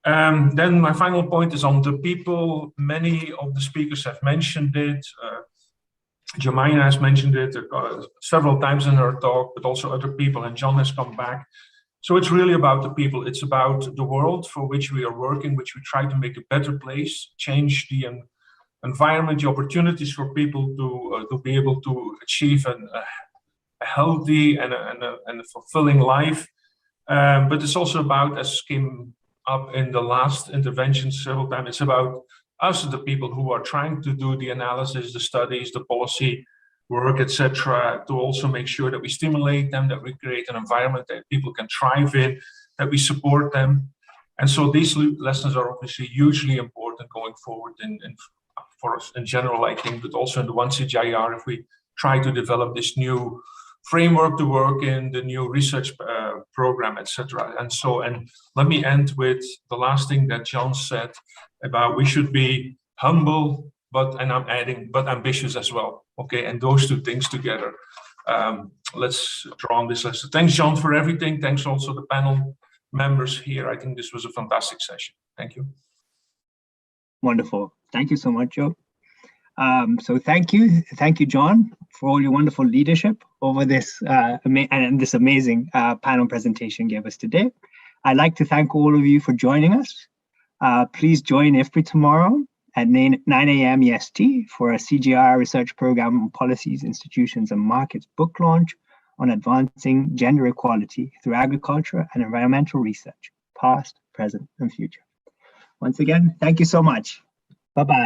Then my final point is on the people. Many of the speakers have mentioned it. Jemina has mentioned it several times in her talk, but also other people, and John has come back. So it's really about the people. It's about the world for which we are working, which we try to make a better place, change the environment, the opportunities for people to be able to achieve a healthy and a fulfilling life. But it's also about, as came up in the last intervention several times, it's about us, the people who are trying to do the analysis, the studies, the policy work, etc., to also make sure that we stimulate them, that we create an environment that people can thrive in, that we support them. And so these lessons are obviously hugely important going forward for us in general, I think, but also in the CGIAR, if we try to develop this new framework to work in, the new research program, etc. And let me end with the last thing that John said about we should be humble, and I'm adding, but ambitious as well. Okay, and those 2 things together. Let's draw on this list. Thanks, John, for everything. Thanks also the panel members here. I think this was a fantastic session. Thank you. Wonderful. Thank you so much, Joe. So thank you, John, for all your wonderful leadership over this this amazing panel presentation you gave us today. I'd like to thank all of you for joining us. Please join IFPRI tomorrow at 9 a.m. EST for a CGIAR Research Program on Policies, Institutions and Markets book launch on advancing gender equality through agriculture and environmental research, past, present and future. Once again, thank you so much. Bye-bye.